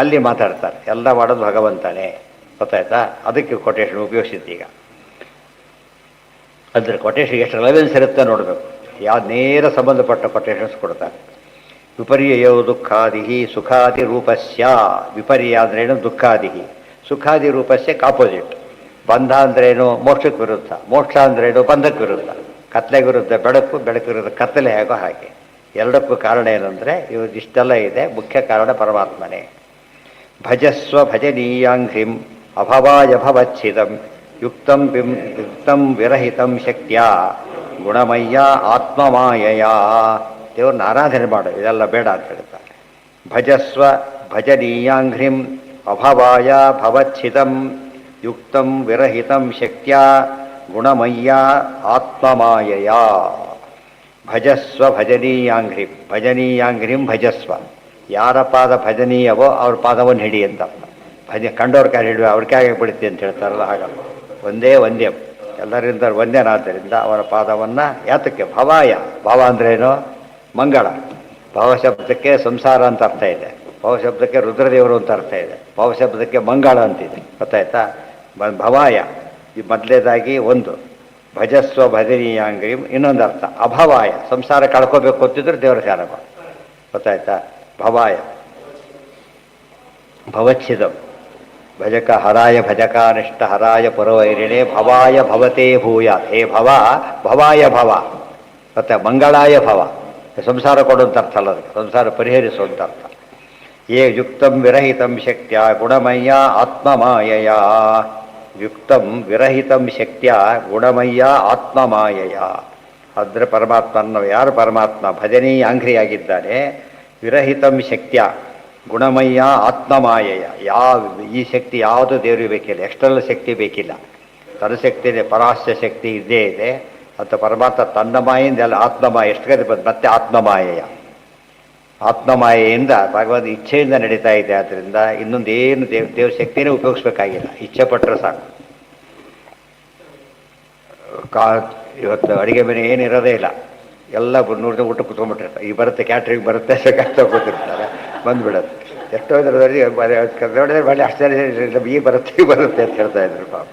ಅಲ್ಲಿ ಮಾತಾಡ್ತಾರೆ, ಎಲ್ಲ ಮಾಡೋದು ಭಗವಂತನೇ. ಗೊತ್ತಾಯ್ತಾ? ಅದಕ್ಕೆ ಕೊಟೇಶನ್ ಉಪಯೋಗಿಸಿದ್ದೀಗ. ಅಂದರೆ ಕೊಟೇಶನ್ ಎಷ್ಟು ರೆಲೆವೆನ್ಸ್ ಇರುತ್ತೆ ನೋಡಬೇಕು. ಯಾವ್ದು ನೇರ ಸಂಬಂಧಪಟ್ಟ ಕೊಟೇಶನ್ಸ್ ಕೊಡ್ತಾರೆ. ವಿಪರ್ಯಯೋ ದುಃಖಾದಿ ಸುಖಾದಿ ರೂಪಸ್ಯ. ವಿಪರ್ಯ ಅಂದ್ರೇನು? ದುಃಖಾದಿ. ಸುಖಾದಿ ರೂಪಸ್ಯ ಕಾಪೋಸಿಟ್. ಬಂಧ ಅಂದ್ರೇನು? ಮೋಕ್ಷಕ್ಕೆ ವಿರುದ್ಧ. ಮೋಕ್ಷ ಅಂದ್ರೇನು? ಬಂಧಕ್ಕೆ ವಿರುದ್ಧ. ಕತ್ಲೆಗೆ ವಿರುದ್ಧ ಬೆಳಕು, ಬೆಳಕು ವಿರುದ್ಧ ಕತ್ತಲೆ ಹೇಗೋ ಹಾಗೆ. ಎರಡಕ್ಕೂ ಕಾರಣ ಏನಂದರೆ ಇಷ್ಟೆಲ್ಲ ಇದೆ. ಮುಖ್ಯ ಕಾರಣ ಪರಮಾತ್ಮನೇ. ಭಜಸ್ವ ಭಜನೀಯಾಂಘ್ರಿಂ ಅಭವಾಯ ಭವಚ್ಛಿದಂ ಯುಕ್ತಂ ವಿರಹಿತಂ ಶಕ್ತಿಯ ಗುಣಮಯ್ಯ ಆತ್ಮಮಾಯಯ. ದೇವ್ರನ್ನ ಆರಾಧನೆ ಮಾಡು, ಇದೆಲ್ಲ ಬೇಡ ಅಂತ ಹೇಳ್ತಾರೆ. ಭಜಸ್ವ ಭಜನೀಯಾಂಘ್ರಿಂ ಅಭವಾಯ ಭವಚ್ಛಿದಂ ಯುಕ್ತಂ ವಿರಹಿತಂ ಶಕ್ತಿಯ ಗುಣಮಯ್ಯ ಆತ್ಮಮಾಯಯ. ಭಜಸ್ವ ಭಜನೀಯಾಂಘ್ರಿಂ. ಭಜನೀಯಾಂಘ್ರಿಂ ಭಜಸ್ವ. ಯಾರ ಪಾದ ಭಜನೀಯವೋ ಅವ್ರ ಪಾದವನ್ನು ಹಿಡಿ ಅಂತ. ಕಂಡವ್ರ ಕಾಲ ಹಿಡಿಯುವ ಅವ್ರ ಕಾಯಿಗೆ ಬಿಡುತ್ತೆ ಅಂತ ಹೇಳ್ತಾರಲ್ಲ, ಹಾಗಲ್ಲ. ಒಂದೇ ಒಂದೇ ಎಲ್ಲರಿಂದ ಒಂದೇನಾದ್ದರಿಂದ ಅವರ ಪಾದವನ್ನು ಯಾತಕ್ಕೆ? ಭವಾಯ. ಭಾವ ಅಂದ್ರೇನು? ಮಂಗಳ. ಭಾವಶಬ್ದಕ್ಕೆ ಸಂಸಾರ ಅಂತ ಅರ್ಥ ಇದೆ, ಭಾವಶಬ್ದಕ್ಕೆ ರುದ್ರದೇವರು ಅಂತ ಅರ್ಥ ಇದೆ, ಭಾವಶಬ್ದಕ್ಕೆ ಮಂಗಳ ಅಂತಿದೆ. ಗೊತ್ತಾಯ್ತಾ? ಭವಾಯ ಈ ಮೊದಲೇದಾಗಿ ಒಂದು. ಭಜಸ್ವ ಭಜನೀಯಾಂಗಿ ಇನ್ನೊಂದು ಅರ್ಥ ಅಭವಾಯ. ಸಂಸಾರ ಕಳ್ಕೋಬೇಕು ಅಂತಿದ್ರೆ ದೇವರ ಧ್ಯಾನ ಮಾಡಿ. ಗೊತ್ತಾಯ್ತಾ? ಭವಾಯ ಭವಚ್ಛಿದಂ. ಭಜಕ ಹರಾಯ ಭಜಕಾನಿಷ್ಠ ಹರಾಯ ಪುರವೈರಿಣೆ ಭವಾಯ ಭವತೆ ಭೂಯಾತ್. ಹೇ ಭವ, ಭವಾಯ ಭವ. ಮತ್ತೆ ಮಂಗಳಾಯ ಭವ. ಸಂಸಾರ ಕೊಡುವಂಥ ಅರ್ಥ ಅಲ್ಲ, ಅದಕ್ಕೆ ಸಂಸಾರ ಪರಿಹರಿಸುವಂಥ ಅರ್ಥ. ಯೇ ಯುಕ್ತಂ ವಿರಹಿತಂ ಶಕ್ತಿಯ ಗುಣಮಯ್ಯ ಆತ್ಮಮಾಯಯ. ಯುಕ್ತಂ ವಿರಹಿತಂ ಶಕ್ತಿಯ ಗುಣಮಯ್ಯ ಆತ್ಮಮಾಯಯ. ಆದರೆ ಪರಮಾತ್ಮನ ಯಾರು ಪರಮಾತ್ಮ ಭಜನೀಯಾಂಘ್ರಿಯಾಗಿದ್ದಾನೆ, ವಿರಹಿತಂ ಶಕ್ತಿಯ ಗುಣಮಯ್ಯ ಆತ್ಮಮಾಯಯ. ಈ ಶಕ್ತಿ ಯಾವುದು ದೇವರಿಗೆ ಬೇಕಿಲ್ಲ, ಎಕ್ಸ್ಟರ್ನಲ್ ಶಕ್ತಿ ಬೇಕಿಲ್ಲ. ತನ್ನ ಶಕ್ತಿ ಇದೆ, ಪರಾಸ್ಯ ಶಕ್ತಿ ಇದ್ದೇ ಇದೆ. ಅಂತ ಪರಮಾತ್ಮ ತನ್ನ ಮಾಯಿಂದ ಎಲ್ಲ ಆತ್ಮಮಾಯ ಎಷ್ಟು ಕಡೆ ಬಂದು ಮತ್ತೆ ಆತ್ಮಮಾಯಯ. ಆತ್ಮಮಾಯೆಯಿಂದ ಭಗವಂತ ಇಚ್ಛೆಯಿಂದ ನಡೀತಾ ಇದೆ. ಆದ್ದರಿಂದ ಇನ್ನೊಂದೇನು ದೇವ್ರ ಶಕ್ತಿನೇ ಉಪಯೋಗಿಸ್ಬೇಕಾಗಿಲ್ಲ, ಇಚ್ಛೆ ಪಟ್ಟರೆ ಸಾಕು. ಇವತ್ತು ಅಡುಗೆ ಮನೆ ಏನಿರೋದೇ ಇಲ್ಲ, ಎಲ್ಲ ನೂರು ಊಟ ಕುತ್ಕೊಂಡ್ಬಿಟ್ಟಿರ್ತಾರೆ. ಈ ಬರುತ್ತೆ ಕ್ಯಾಟ್ರಿಂಗ್ ಬರುತ್ತೆ ಕೂತಿರ್ತಾರೆ, ಬಂದುಬಿಡುತ್ತೆ. ಎಷ್ಟೋ ನೋಡಿದ್ರೆ ಬಳಿ ಆಶ್ಚರ್ಯ, ಈ ಬರುತ್ತೆ ಅಂತ ಹೇಳ್ತಾ ಇದ್ರು ಪಾಪ.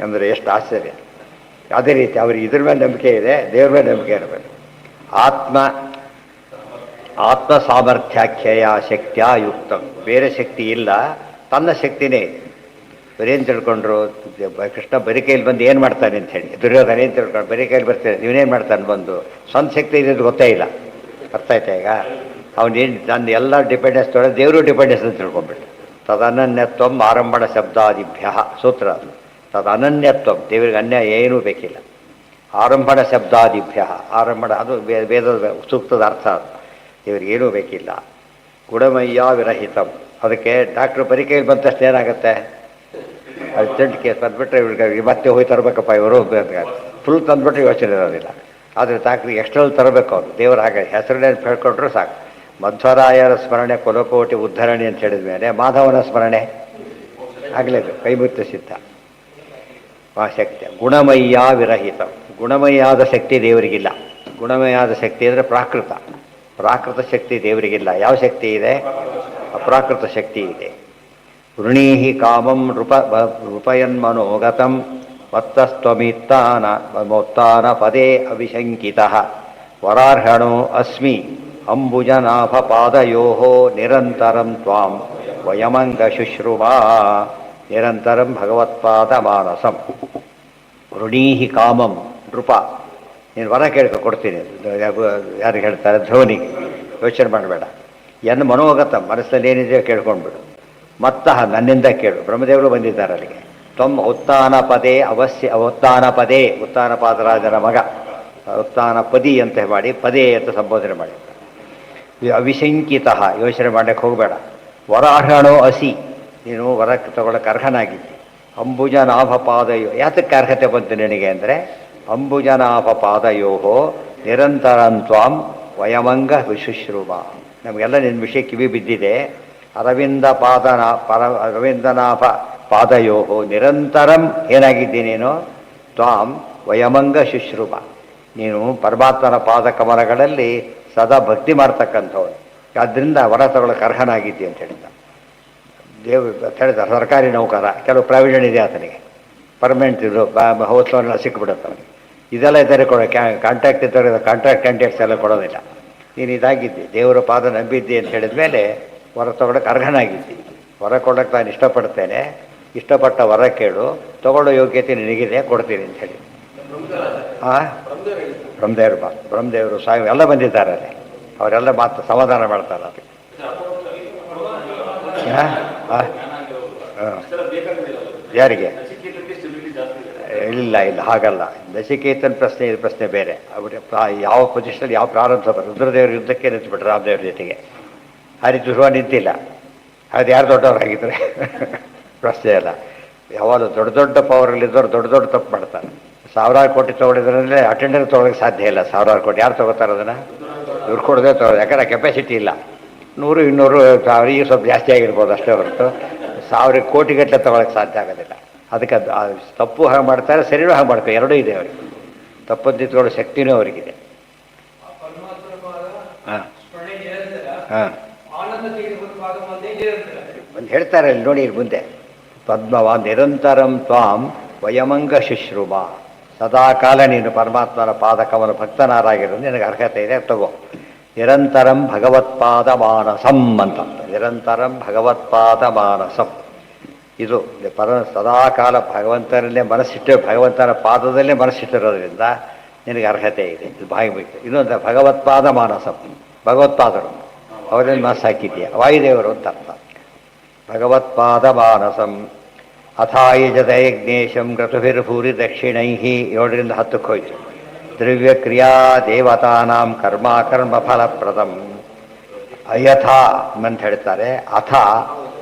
ಅಂದರೆ ಎಷ್ಟು ಆಶ್ಚರ್ಯ. ಅದೇ ರೀತಿ ಅವ್ರಿಗೆ ಇದ್ರ ಮೇಲೆ ನಂಬಿಕೆ ಇದೆ, ದೇವ್ರ ಮೇಲೆ ನಂಬಿಕೆ ಇರಬೇಕು. ಆತ್ಮ ಸಾಮರ್ಥ್ಯಾಖ್ಯಯ ಶಕ್ತಿಯ ಯುಕ್ತ. ಬೇರೆ ಶಕ್ತಿ ಇಲ್ಲ, ತನ್ನ ಶಕ್ತಿನೇ. ಬರೇನು ತಿಳ್ಕೊಂಡ್ರು? ಕೃಷ್ಣ ಬರೀ ಕೈಯಲ್ಲಿ ಬಂದು ಏನು ಮಾಡ್ತಾನೆ ಅಂತ ಹೇಳಿ. ದುರ್ಯೋಧನ ಏನು ತಿಳ್ಕೊಂಡು ಬರೀ ಕೈಯಲ್ಲಿ ಬರ್ತಾನೆ, ಇವನೇನು ಮಾಡ್ತಾನೆ ಬಂದು? ಸ್ವಂತ ಶಕ್ತಿ ಇರೋದು ಗೊತ್ತೇ ಇಲ್ಲ. ಅರ್ಥ ಆಯ್ತಾ? ಈಗ ಅವನೇನು ನನ್ನ ಎಲ್ಲ ಡಿಪೆಂಡೆನ್ಸ್ ತೊಗೊಂಡು ದೇವರು ಡಿಪೆಂಡೆನ್ಸ್ ಅಂತ ತಿಳ್ಕೊಂಡ್ಬಿಟ್ಟು. ತದನನ್ಯತ್ವಂ ಆರಂಭಣ ಶಬ್ದಾದಿಭ್ಯ ಸೂತ್ರ ಅದು. ತದನನ್ಯತ್ವಂ, ದೇವರಿಗೆ ಅನ್ಯ ಏನೂ ಬೇಕಿಲ್ಲ. ಆರಂಭಣ ಶಬ್ದಾದಿಭ್ಯ, ಆರಂಭಣ ಅದು ವೇದದ ಸೂಕ್ತದ ಅರ್ಥ. ಅದು ದೇವರಿಗೇನೂ ಬೇಕಿಲ್ಲ. ಗುಣಮಯ್ಯ ವಿರಹಿತಂ. ಅದಕ್ಕೆ ಡಾಕ್ಟ್ರು ಬರೀ ಕೈಯಲ್ಲಿ ಬಂದ ತಕ್ಷಣ ಏನಾಗುತ್ತೆ? ಅರ್ಜೆಂಟ್ ಕೇಸ್ ತಂದುಬಿಟ್ರೆ ಇವ್ರಿಗೆ ಮತ್ತೆ ಹೋಗಿ ತರಬೇಕಪ್ಪ ಇವರು, ಫುಲ್ ತಂದುಬಿಟ್ರೆ ಯೋಚನೆ ಇರೋದಿಲ್ಲ. ಆದರೆ ಡಾಕ್ಟ್ರಿಗೆ ಎಷ್ಟರಲ್ಲಿ ತರಬೇಕು ಅವರು. ದೇವರು ಹಾಗೆ ಹೆಸರನ್ನೇನು ಹೇಳ್ಕೊಂಡ್ರು ಸಾಕು. ಮಧ್ವರಾಯರ ಸ್ಮರಣೆ ಕೊಲಕೋಟಿ ಉದ್ಧರಣೆ ಅಂತ ಹೇಳಿದ ಮೇಲೆ ಮಾಧವನ ಸ್ಮರಣೆ ಆಗಲೇಬೇಕು, ಕೈಮುತ್ತು ಸಿದ್ಧ. ಆ ಶಕ್ತಿ ಗುಣಮಯ್ಯ ವಿರಹಿತ. ಗುಣಮಯ್ಯಾದ ಶಕ್ತಿ ದೇವರಿಗಿಲ್ಲ. ಗುಣಮಯ್ಯಾದ ಶಕ್ತಿ ಅಂದರೆ ಪ್ರಾಕೃತ ಶಕ್ತಿ ದೇವರಿಗಿಲ್ಲ. ಯಾವ ಶಕ್ತಿ ಇದೆ? ಅಪ್ರಾಕೃತ ಶಕ್ತಿ ಇದೆ. ವೃಣೀಹಿ ಕಾಮಂ ರೂಪಯನ್ಮನೋಗತಂ ಮತ್ತಸ್ತ್ವಮಿತ್ತಾನ ಪದೇ ಅವಿಶಂಕಿತಃ ವರಾರ್ಹಣೋ ಅಸ್ಮಿ ಅಂಬುಜನಾಭ ಪಾದಯೋ ನಿರಂತರಂ ತ್ವಾಂ ವಯಮಂಗ ಶುಶ್ರುವಾ. ನಿರಂತರಂ ಭಗವತ್ಪಾದ ಮಾನಸಂ. ವೃಣೀಹಿ ಕಾಮಂ ನೃಪ. ನೀನು ವರ ಕೇಳ್ಕೊ ಕೊಡ್ತೀನಿ. ಯಾರಿಗೆ ಹೇಳ್ತಾರೆ? ಧ್ರುವನಿಗೆ. ಯೋಚನೆ ಮಾಡಬೇಡ. ಎನ್ನು ಮನೋಗತ, ಮನಸ್ಸಲ್ಲಿ ಏನಿದೆಯೋ ಕೇಳ್ಕೊಂಡ್ಬಿಡು. ನನ್ನಿಂದ ಕೇಳು. ಬ್ರಹ್ಮದೇವರು ಬಂದಿದ್ದಾರೆ ಅಲ್ಲಿಗೆ. ತ್ವಂ ಉತ್ಥಾನ ಪದೇ ಅವಶ್ಯ. ಉತ್ಥಾನ ಪಾದರಾಜನ ಮಗ. ಉತ್ಥಾನ ಪದಿ ಅಂತ ಮಾಡಿ ಪದೇ ಅಂತ ಸಂಬೋಧನೆ ಮಾಡಿದ್ದಾರೆ. ಅವಿಶಂಕಿತ, ಯೋಚನೆ ಮಾಡಕ್ಕೆ ಹೋಗಬೇಡ. ವರಾರ್ಹಣೋ ಅಸಿ, ನೀನು ವರಕ್ಕೆ ತಗೊಳ್ಳೋಕೆ ಅರ್ಹನಾಗಿದ್ದಿ. ಅಂಬುಜನಾಭ ಪಾದಯೋ. ಯಾತಕ್ಕೆ ಅರ್ಹತೆ ಬಂತು ನಿನಗೆ ಅಂದರೆ ಅಂಬುಜನಾಭ ಪಾದಯೋ ನಿರಂತರಂ ತ್ವಾಂ ವಯಮಂಗ ವಿಶುಶ್ರುವ. ನಮಗೆಲ್ಲ ನಿನ್ನ ವಿಷಯ ಕಿವಿ ಬಿದ್ದಿದೆ. ಅರವಿಂದನಾಭ ಪಾದಯೋ ನಿರಂತರಂ ಏನಾಗಿದ್ದಿ ನೀನು? ತ್ವಾಂ ವಯಮಂಗ ಶುಶ್ರುವ. ನೀನು ಪರಮಾತ್ಮನ ಪಾದ ಕಮಲಗಳಲ್ಲಿ ಸದಾ ಭಕ್ತಿ ಮಾಡ್ತಕ್ಕಂಥವ್ರು. ಆದ್ದರಿಂದ ವರ ತಗೊಳ್ಳೋಕೆ ಅರ್ಹನಾಗಿದ್ದಿ ಅಂತ ಹೇಳಿದ. ಅಂತ ಹೇಳಿದ ಸರ್ಕಾರಿ ನೌಕರ, ಕೆಲವು ಪ್ರಾವಿಷನ್ ಇದೆ ಆತನಿಗೆ, ಪರ್ಮನೆಂಟ್ ಇದು ಹೌಸ್ ಲೋನ್ ಎಲ್ಲ ಸಿಕ್ಬಿಡುತ್ತೆ ಅವನಿಗೆ. ಇದೆಲ್ಲ ಇದ್ದಾರೆ ಕೊಡೋ ಕಾಂಟ್ರಾಕ್ಟ್ ಇದ್ದವ್ರು ಕಾಂಟ್ರಾಕ್ಟ್ ಕ್ಯಾಂಡಿಡೇಟ್ಸ್ ಎಲ್ಲ ಕೊಡೋದಿಲ್ಲ. ನೀನು ಇದಾಗಿದ್ದಿ, ದೇವರ ಪಾದ ನಂಬಿದ್ದಿ ಅಂತ ಹೇಳಿದ ಮೇಲೆ ವರ ತೊಗೊಳಕ್ಕೆ ಅರ್ಹನಾಗಿದ್ದಿ. ವರ ಕೊಡೋಕ್ಕೆ ನಾನು ಇಷ್ಟಪಡ್ತೇನೆ, ಇಷ್ಟಪಟ್ಟ ವರ ಕೇಳು, ತಗೊಳ್ಳೋ ಯೋಗ್ಯತೆ ನಿನಗಿದೆ, ಕೊಡ್ತೀನಿ ಅಂತ ಹೇಳಿ. ಹಾಂ, ಬ್ರಹ್ಮದೇವರು ಸಾಯಿ ಎಲ್ಲ ಬಂದಿದ್ದಾರೆ ಅಲ್ಲಿ, ಅವರೆಲ್ಲ ಮಾತು ಸಮಾಧಾನ ಮಾಡ್ತಾರೆ ಅದಕ್ಕೆ. ಹಾಂ ಹಾಂ ಹಾಂ, ಯಾರಿಗೆ? ಇಲ್ಲ ಹಾಗಲ್ಲ. ನಚಿಕೇತನ ಪ್ರಶ್ನೆ, ಇದು ಪ್ರಶ್ನೆ ಬೇರೆ. ಅವ್ರ ಯಾವ ಪೊಸಿಷನಲ್ಲಿ ಯಾವ ಪ್ರಾರಂಭ ಬರ ರುದ್ರದೇವ್ರ ಯುದ್ಧಕ್ಕೆ ನಿಂತುಬಿಟ್ರೆ ರಾಮದೇವ್ರ ಜೊತೆಗೆ. ಆ ರೀತಿ ಧ್ರುವ ನಿಂತಿಲ್ಲ, ಅದು ಯಾರು ದೊಡ್ಡವ್ರಾಗಿದ್ದಾರೆ ಪ್ರಶ್ನೆ ಅಲ್ಲ. ಯಾವಾಗ ದೊಡ್ಡ ಪವರಲ್ಲಿದ್ದವ್ರು ದೊಡ್ಡ ತಪ್ಪು ಮಾಡ್ತಾರೆ. ಸಾವಿರಾರು ಕೋಟಿ ತೊಗೊಂಡಿದ್ರಂದರೆ ಅಟೆಂಡರ್ ತೊಗೊಳಕ್ಕೆ ಸಾಧ್ಯ ಇಲ್ಲ. ಸಾವಿರಾರು ಕೋಟಿ ಯಾರು ತೊಗೋತಾರೆ ಅದನ್ನು? ಇವ್ರು ಕೊಡದೆ ತೊಗೊಳ್ಳೋದು, ಯಾಕಂದ್ರೆ ಕೆಪಾಸಿಟಿ ಇಲ್ಲ. 100, 200, 1000 ಈಗ ಸ್ವಲ್ಪ ಜಾಸ್ತಿ ಆಗಿರ್ಬೋದು ಅಷ್ಟೇ ಹೊರತು 1000 ಕೋಟಿಗಟ್ಟಲೆ ತೊಗೊಳಕ್ಕೆ ಸಾಧ್ಯ ಆಗೋದಿಲ್ಲ. ಅದಕ್ಕೆ ಅದು ತಪ್ಪು ಹಾಗೆ ಮಾಡ್ತಾರೆ, ಸರಿನೂ ಹಾಗೆ ಮಾಡ್ತಾರೆ, ಎರಡೂ ಇದೆ ಅವರಿಗೆ. ತಪ್ಪನ್ನು ತಿದ್ಕೊಳ್ಳೋ ಶಕ್ತಿನೂ ಅವರಿಗಿದೆ. ಹಾಂ ಹಾಂ, ಒಂದು ಹೇಳ್ತಾರೆ ಅಲ್ಲಿ ನೋಡಿ ಮುಂದೆ, ಪದ್ಮವ ನಿರಂತರಂ ತ್ವಾಂ ವಯಮಂಗ ಶುಶ್ರೂಮ. ಸದಾಕಾಲ ನೀನು ಪರಮಾತ್ಮನ ಪಾದಕವನ ಭಕ್ತನಾರಾಗಿರೋದು ನಿನಗೆ ಅರ್ಹತೆ ಇದೆ, ತಗೋ. ನಿರಂತರಂ ಭಗವತ್ಪಾದ ಮಾನಸಂ ಅಂತ, ನಿರಂತರಂ ಭಗವತ್ಪಾದ ಮಾನಸಂ. ಇದು ಸದಾಕಾಲ ಭಗವಂತನಲ್ಲೇ ಮನಸ್ಸಿಟ್ಟು, ಭಗವಂತನ ಪಾದದಲ್ಲೇ ಮನಸ್ಸಿಟ್ಟಿರೋದ್ರಿಂದ ನಿನಗೆ ಅರ್ಹತೆ ಇದೆ. ಇದು ಭಾಗಬೇಕು. ಇನ್ನೊಂದು ಭಗವತ್ಪಾದ ಮಾನಸಂ, ಭಗವತ್ಪಾದರು ಅವರಲ್ಲಿ ಮನಸ್ಸು ಹಾಕಿದ್ದೀಯ, ವಾಯುದೇವರು ಅಂತ ಅರ್ಥ. ಭಗವತ್ಪಾದ ಮಾನಸಂ ಅಥಾಯುಜದ ಯಜ್ಞೇಶಂ ಕ್ರತುಭಿರ್ಭೂರಿ ದಕ್ಷಿಣೈ 7ರಿಂದ 10ಕ್ಕೆ ಹೋಯ್ತು. ದ್ರವ್ಯಕ್ರಿಯಾ ದೇವತಾನಾಂ ಕರ್ಮ ಫಲಪ್ರದಂ ಅಯಥ ಅಂತ ಹೇಳ್ತಾರೆ. ಅಥ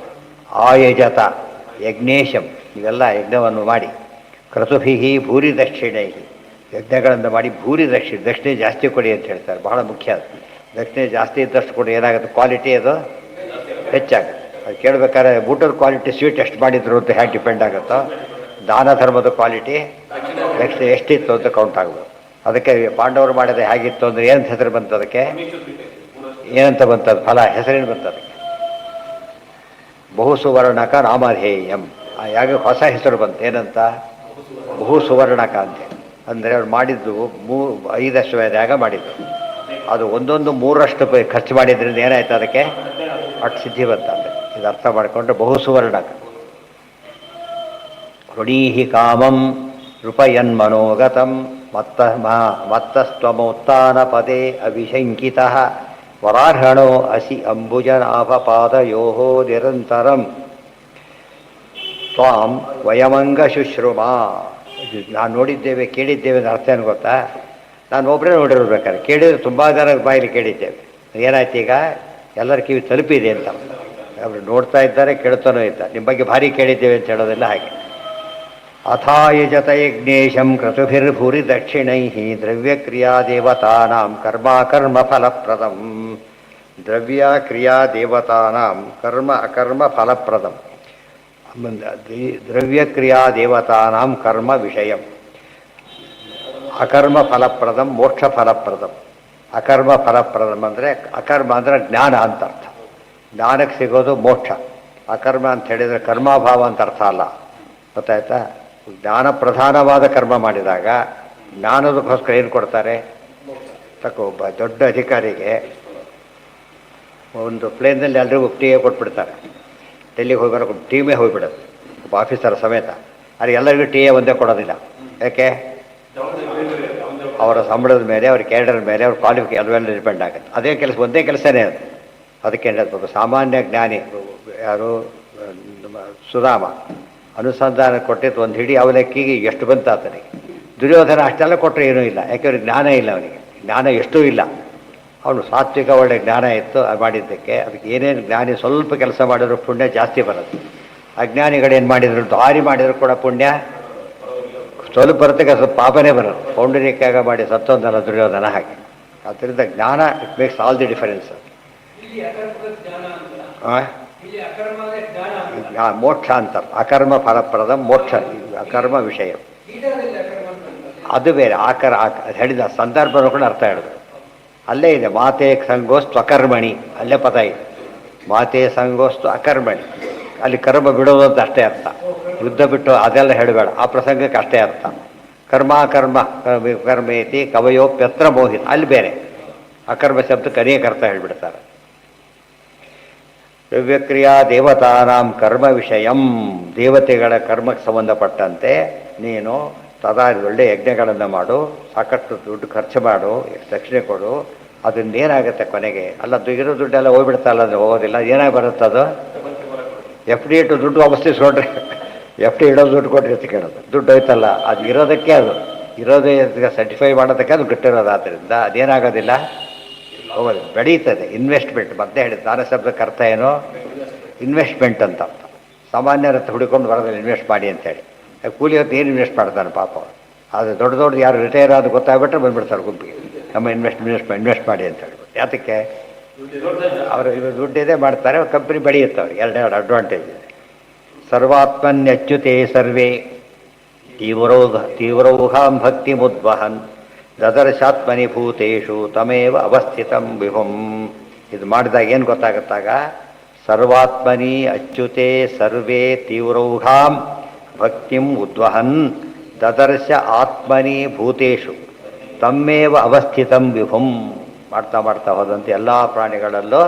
ಆಯಜತ ಯಜ್ಞೇಶಂ, ಇವೆಲ್ಲ ಯಜ್ಞವನ್ನು ಮಾಡಿ, ಕ್ರತುಭಿ ಭೂರಿ ದಕ್ಷಿಣೈ, ಯಜ್ಞಗಳನ್ನು ಮಾಡಿ ಭೂರಿ ದಕ್ಷಿಣೆ ಜಾಸ್ತಿ ಕೊಡಿ ಅಂತ ಹೇಳ್ತಾರೆ. ಬಹಳ ಮುಖ್ಯ ಅದು. ದಕ್ಷಿಣೆ ಜಾಸ್ತಿ ಇದ್ದಷ್ಟು ಕೊಡಿ, ಏನಾಗುತ್ತೆ ಕ್ವಾಲಿಟಿ ಅದು ಹೆಚ್ಚಾಗುತ್ತೆ. ಅದು ಕೇಳಬೇಕಾದ್ರೆ ಊಟದ ಕ್ವಾಲಿಟಿ ಸ್ವೀಟ್ ಎಷ್ಟು ಮಾಡಿದ್ರು ಅಂತ ಹೇಗೆ ಡಿಪೆಂಡ್ ಆಗುತ್ತೋ, ದಾನ ಧರ್ಮದ ಕ್ವಾಲಿಟಿ ದಕ್ಷಿಣೆ ಎಷ್ಟಿತ್ತು ಅಂತ ಕೌಂಟ್ ಆಗ್ಬೋದು. ಅದಕ್ಕೆ ಪಾಂಡವರು ಮಾಡಿದ ಹೇಗಿತ್ತು ಅಂದರೆ ಏನಂತ ಹೆಸರು ಬಂತು ಅದಕ್ಕೆ? ಏನಂತ ಬಂತದ್ದು ಫಲ, ಹೆಸರೇನು ಬಂತು ಅದಕ್ಕೆ? ಬಹು ಸುವರ್ಣಕ ನಾಮಧೇಯಂ. ಆ ಯಾಗ ಹೊಸ ಹೆಸರು ಬಂತು, ಏನಂತ? ಬಹು ಸುವರ್ಣಕ ಅಂತ. ಅಂದರೆ ಅವ್ರು ಮಾಡಿದ್ದು 5 ಅಶ್ವಮೇಧ ಯಾಗ ಮಾಡಿದ್ದು. ಅದು ಒಂದೊಂದು 3ರಷ್ಟು ಖರ್ಚು ಮಾಡಿದ್ರಿಂದ ಏನಾಯ್ತು ಅದಕ್ಕೆ? ಅಷ್ಟು ಸಿದ್ಧಿ ಬಂತಂದರೆ. ಇದು ಅರ್ಥ ಮಾಡಿಕೊಂಡ್ರೆ ಬಹು ಸುವರ್ಣಕ. ಋಣೀಹಿ ಕಾಮಂ ನೃಪಯನ್ಮನೋಗತಂ ಮತ್ತಸ್ತ್ವಮೋತ್ಥಾನ ಪದೇ ಅವಿಶಂಕಿತಃ ವರಾರ್ಹಣೋ ಅಸಿ ಅಂಬುಜನಾಭಪಾದಯೋ ನಿರಂತರಂ ತ್ವಾಂ ವಯಮಂಗ ಶುಶ್ರುಮಾ. ನಾನು ನೋಡಿದ್ದೇವೆ, ಕೇಳಿದ್ದೇವೆ ಅಂತ ಅರ್ಥ ಏನು ಗೊತ್ತಾ? ನಾನು ಒಬ್ಬರೇ ನೋಡಿರ್ಬೇಕಾದ್ರೆ, ಕೇಳಿದರೆ ತುಂಬ ಜನ ಬಾಯಲ್ಲಿ ಕೇಳಿದ್ದೇವೆ. ಏನಾಯ್ತು ಈಗ? ಎಲ್ಲರ ಕಿವಿ ತಲುಪಿದೆ ಅಂತ. ಅವರು ನೋಡ್ತಾ ಇದ್ದಾರೆ, ಕೇಳ್ತಾನೂ ಇದ್ದಾರೆ. ನಿಮ್ಮ ಬಗ್ಗೆ ಭಾರಿ ಕೇಳಿದ್ದೇವೆ ಅಂತ ಹೇಳೋದಿಲ್ಲ ಹಾಗೆ. ಅಥಾಯುಜತ ಯಜ್ಞೇಶಂ ಕ್ರತುಭಿರ್ಭೂರಿ ದಕ್ಷಿಣೈ ದ್ರವ್ಯಕ್ರಿಯಾ ದೇವತಾನಾಂ ಕರ್ಮ ಫಲಪ್ರದಂ. ದ್ರವ್ಯ ಕ್ರಿಯಾ ದೇವತಾನಾಂ ಕರ್ಮ ಫಲಪ್ರದಂ. ದ್ರವ್ಯಕ್ರಿಯಾ ದೇವತಾನಾಂ ಕರ್ಮ ವಿಷಯಂ. ಅಕರ್ಮ ಫಲಪ್ರದಂ ಮೋಕ್ಷ ಫಲಪ್ರದಂ. ಅಕರ್ಮ ಫಲಪ್ರದಂ ಅಂದರೆ, ಅಕರ್ಮ ಅಂದರೆ ಜ್ಞಾನ ಅಂತ ಅರ್ಥ. ಜ್ಞಾನಕ್ಕೆ ಸಿಗೋದು ಮೋಕ್ಷ. ಅಕರ್ಮ ಅಂತ ಹೇಳಿದರೆ ಕರ್ಮಾಭಾವ ಅಂತ ಅರ್ಥ ಅಲ್ಲ, ಗೊತ್ತಾಯ್ತಾ? ಜ್ಞಾನ ಪ್ರಧಾನವಾದ ಕರ್ಮ ಮಾಡಿದಾಗ ಜ್ಞಾನದಕ್ಕೋಸ್ಕರ ಏನು ಕೊಡ್ತಾರೆ? ಒಬ್ಬ ದೊಡ್ಡ ಅಧಿಕಾರಿಗೆ ಒಂದು ಪ್ಲೇನ್ನಲ್ಲಿ ಎಲ್ರಿಗೂ ಟೀಯೇ ಕೊಟ್ಬಿಡ್ತಾರೆ. ಡೆಲ್ಲಿಗೆ ಹೋಗಿ ಟೀಮೇ ಹೋಗಿಬಿಡೋದು, ಒಬ್ಬ ಆಫೀಸರ್ ಸಮೇತ. ಆದರೆ ಎಲ್ಲರಿಗೂ ಟೀಯೇ ಒಂದೇ ಕೊಡೋದಿಲ್ಲ. ಯಾಕೆ? ಅವರ ಸಂಬಳದ ಮೇಲೆ, ಅವ್ರ ಕ್ಯಾರಿಯರ್ ಮೇಲೆ, ಅವ್ರ ಕ್ವಾಲಿಫಿಕೇಷನ್ ಅದೆಲ್ಲ ಡಿಪೆಂಡ್ ಆಗುತ್ತೆ. ಅದೇ ಕೆಲಸ, ಒಂದೇ ಕೆಲಸನೇ ಅದು. ಅದಕ್ಕೆ ಹೇಳಬೇಕು, ಸಾಮಾನ್ಯ ಜ್ಞಾನಿ ಯಾರು? ಸುಧಾಮ ಅನುಸಂಧಾನ ಕೊಟ್ಟಿದ್ದು ಒಂದು ಹಿಡಿ ಅವಲಕ್ಕಿಗೆ ಎಷ್ಟು ಬಂತು ಆತನಿಗೆ. ದುರ್ಯೋಧನ ಅಷ್ಟೆಲ್ಲ ಕೊಟ್ಟರೆ ಏನೂ ಇಲ್ಲ, ಯಾಕೆಂದ್ರೆ ಜ್ಞಾನ ಇಲ್ಲ ಅವನಿಗೆ. ಜ್ಞಾನ ಎಷ್ಟೂ ಇಲ್ಲ. ಅವನು ಸಾತ್ವಿಕ ಒಳ್ಳೆ ಜ್ಞಾನ ಇತ್ತು ಮಾಡಿದ್ದಕ್ಕೆ. ಅದಕ್ಕೆ ಏನೇನು ಜ್ಞಾನಿ ಸ್ವಲ್ಪ ಕೆಲಸ ಮಾಡಿದ್ರು ಪುಣ್ಯ ಜಾಸ್ತಿ ಬರುತ್ತೆ. ಅಜ್ಞಾನಿಗಳೇನು ಮಾಡಿದ್ರು, ದಾರಿ ಮಾಡಿದ್ರು ಕೂಡ ಪುಣ್ಯ ಸ್ವಲ್ಪ ಬರುತ್ತೆ, ಸ್ವಲ್ಪ ಪಾಪನೇ ಬರುತ್ತೆ. ಪೌಂಡರಿಕಾಗ ಮಾಡಿ ಸತ್ತೊಂದಲ್ಲ ದುರ್ಯೋಧನ ಹಾಗೆ. ಆದ್ದರಿಂದ ಜ್ಞಾನ it makes all the difference. ಮೋಕ್ಷ ಅಂತ ಅಕರ್ಮ ಫಲಪ್ರದ ಮೋಕ್ಷ, ಅಕರ್ಮ ವಿಷಯ ಅದು ಬೇರೆ. ಹೇಳಿದ ಸಂದರ್ಭನೂ ಕೂಡ ಅರ್ಥ ಹೇಳಿದ್ರು. ಅಲ್ಲೇ ಇದೆ, ಮಾತೆ ಸಂಗೋಸ್ತು ಅಕರ್ಮಣಿ, ಅಲ್ಲೇ ಪದ ಇದೆ. ಮಾತೆ ಸಂಗೋಸ್ತು ಅಕರ್ಮಣಿ. ಅಲ್ಲಿ ಕರ್ಮ ಬಿಡೋದು ಅಂತ ಅಷ್ಟೇ ಅರ್ಥ. ಯುದ್ಧ ಬಿಟ್ಟು ಅದೆಲ್ಲ ಹೇಳಬೇಡ, ಆ ಪ್ರಸಂಗಕ್ಕೆ ಅಷ್ಟೇ ಅರ್ಥ. ಕರ್ಮ ಕರ್ಮ ಕರ್ಮೇತಿ ಕವಯೋಪ್ಯತ್ರ ಮೋಹಿತ, ಅಲ್ಲಿ ಬೇರೆ ಅಕರ್ಮ ಶಬ್ದಕ್ಕೆ ಅನೇಕ ಅರ್ಥ ಹೇಳ್ಬಿಡ್ತಾರೆ. ವ್ಯಕ್ರಿಯಾ ದೇವತಾನಾಂ ಕರ್ಮ ವಿಷಯಂ, ದೇವತೆಗಳ ಕರ್ಮಕ್ಕೆ ಸಂಬಂಧಪಟ್ಟಂತೆ ನೀನು ಸದಾ ಒಳ್ಳೆ ಯಜ್ಞಗಳನ್ನು ಮಾಡು, ಸಾಕಷ್ಟು ದುಡ್ಡು ಖರ್ಚು ಮಾಡು, ದಕ್ಷಿಣೆ ಕೊಡು. ಅದರಿಂದ ಏನಾಗುತ್ತೆ ಕೊನೆಗೆ? ಅಲ್ಲ ಇರೋ ದುಡ್ಡೆಲ್ಲ ಹೋಗ್ಬಿಡ್ತಲ್ಲ, ಅದು ಹೋಗೋದಿಲ್ಲ. ಏನಾಗಿ ಬರುತ್ತೆ ಅದು? ಎಫ್ ಡಿ ಇಟ್ಟು ದುಡ್ಡು ವಾಪಸ್ ಇಸ್ಕೊಂಡ್ರೆ, ಎಫ್ ಡಿ ಇಡೋದು ದುಡ್ಡು ಕೊಟ್ಟಿರ್ತಿ ಕೇಳೋದು, ದುಡ್ಡು ಹೋಯ್ತಲ್ಲ. ಅದು ಇರೋದಕ್ಕೆ, ಅದು ಇರೋದೇ ಸರ್ಟಿಫೈ ಮಾಡೋದಕ್ಕೆ ಅದು ಬಿಟ್ಟಿರೋದು. ಆದ್ದರಿಂದ ಅದೇನಾಗೋದಿಲ್ಲ, ಹೋಗೋದು ಬೆಳೀತದೆ. ಇನ್ವೆಸ್ಟ್ಮೆಂಟ್ ಮತ್ತೆ ಹೇಳಿ, ದಾನ ಶಬ್ದಕ್ಕೆ ಅರ್ಥ ಏನು? ಇನ್ವೆಸ್ಟ್ಮೆಂಟ್ ಅಂತ ಅರ್ಥ. ಸಾಮಾನ್ಯರ ಹುಡುಕೊಂಡು ಬರೋದಿಲ್ಲ ಇನ್ವೆಸ್ಟ್ ಮಾಡಿ ಅಂತೇಳಿ. ಕೂಲಿ ಹೊತ್ತು ಏನು ಇನ್ವೆಸ್ಟ್ ಮಾಡ್ತಾನೆ ಪಾಪ ಅವರು. ಅದು ದೊಡ್ಡ ದೊಡ್ಡ ಯಾರು ರಿಟೈರ್ ಆದ ಗೊತ್ತಾಗ್ಬಿಟ್ರೆ ಬಂದುಬಿಡ್ತಾರೆ ಗುಂಪಿಗೆ, ನಮ್ಮ ಇನ್ವೆಸ್ಟ್ ಮಾಡಿ ಅಂತ ಹೇಳ್ಬಿಟ್ಟು. ಯಾತಕ್ಕೆ? ಅವರು ಇವರು ದುಡ್ಡಿದೆ ಮಾಡ್ತಾರೆ, ಕಂಪ್ನಿ ಬೆಳೆಯುತ್ತೆ ಅವ್ರಿಗೆ. ಎರಡೆರಡು ಅಡ್ವಾಂಟೇಜ್ ಇದೆ. ಸರ್ವಾತ್ಮನ್ಯಚ್ಯುತೆ ಸರ್ವೇ ತೀವ್ರೌಘಾಂ ಭಕ್ತಿ ಮುದ್ವಹನ್ ದದರ್ಶಾತ್ಮನಿ ಭೂತೇಶು ತಮೇವ ಅವಸ್ಥಿತಂ ವಿಭುಂ. ಇದು ಮಾಡಿದಾಗ ಏನು ಗೊತ್ತಾಗುತ್ತಾಗ? ಸರ್ವಾತ್ಮನಿ ಅಚ್ಯುತೆ ಸರ್ವೇ ತೀವ್ರೌಘಾಂ ಭಕ್ತಿಂ ಉದ್ವಹನ್ ದದರ್ಶ ಆತ್ಮನಿ ಭೂತೇಶು ತಮ್ಮೇವ ಅವಸ್ಥಿತಂ ವಿಭುಂ. ಮಾಡ್ತಾ ಮಾಡ್ತಾ ಹೋದಂತೆ ಎಲ್ಲ ಪ್ರಾಣಿಗಳಲ್ಲೂ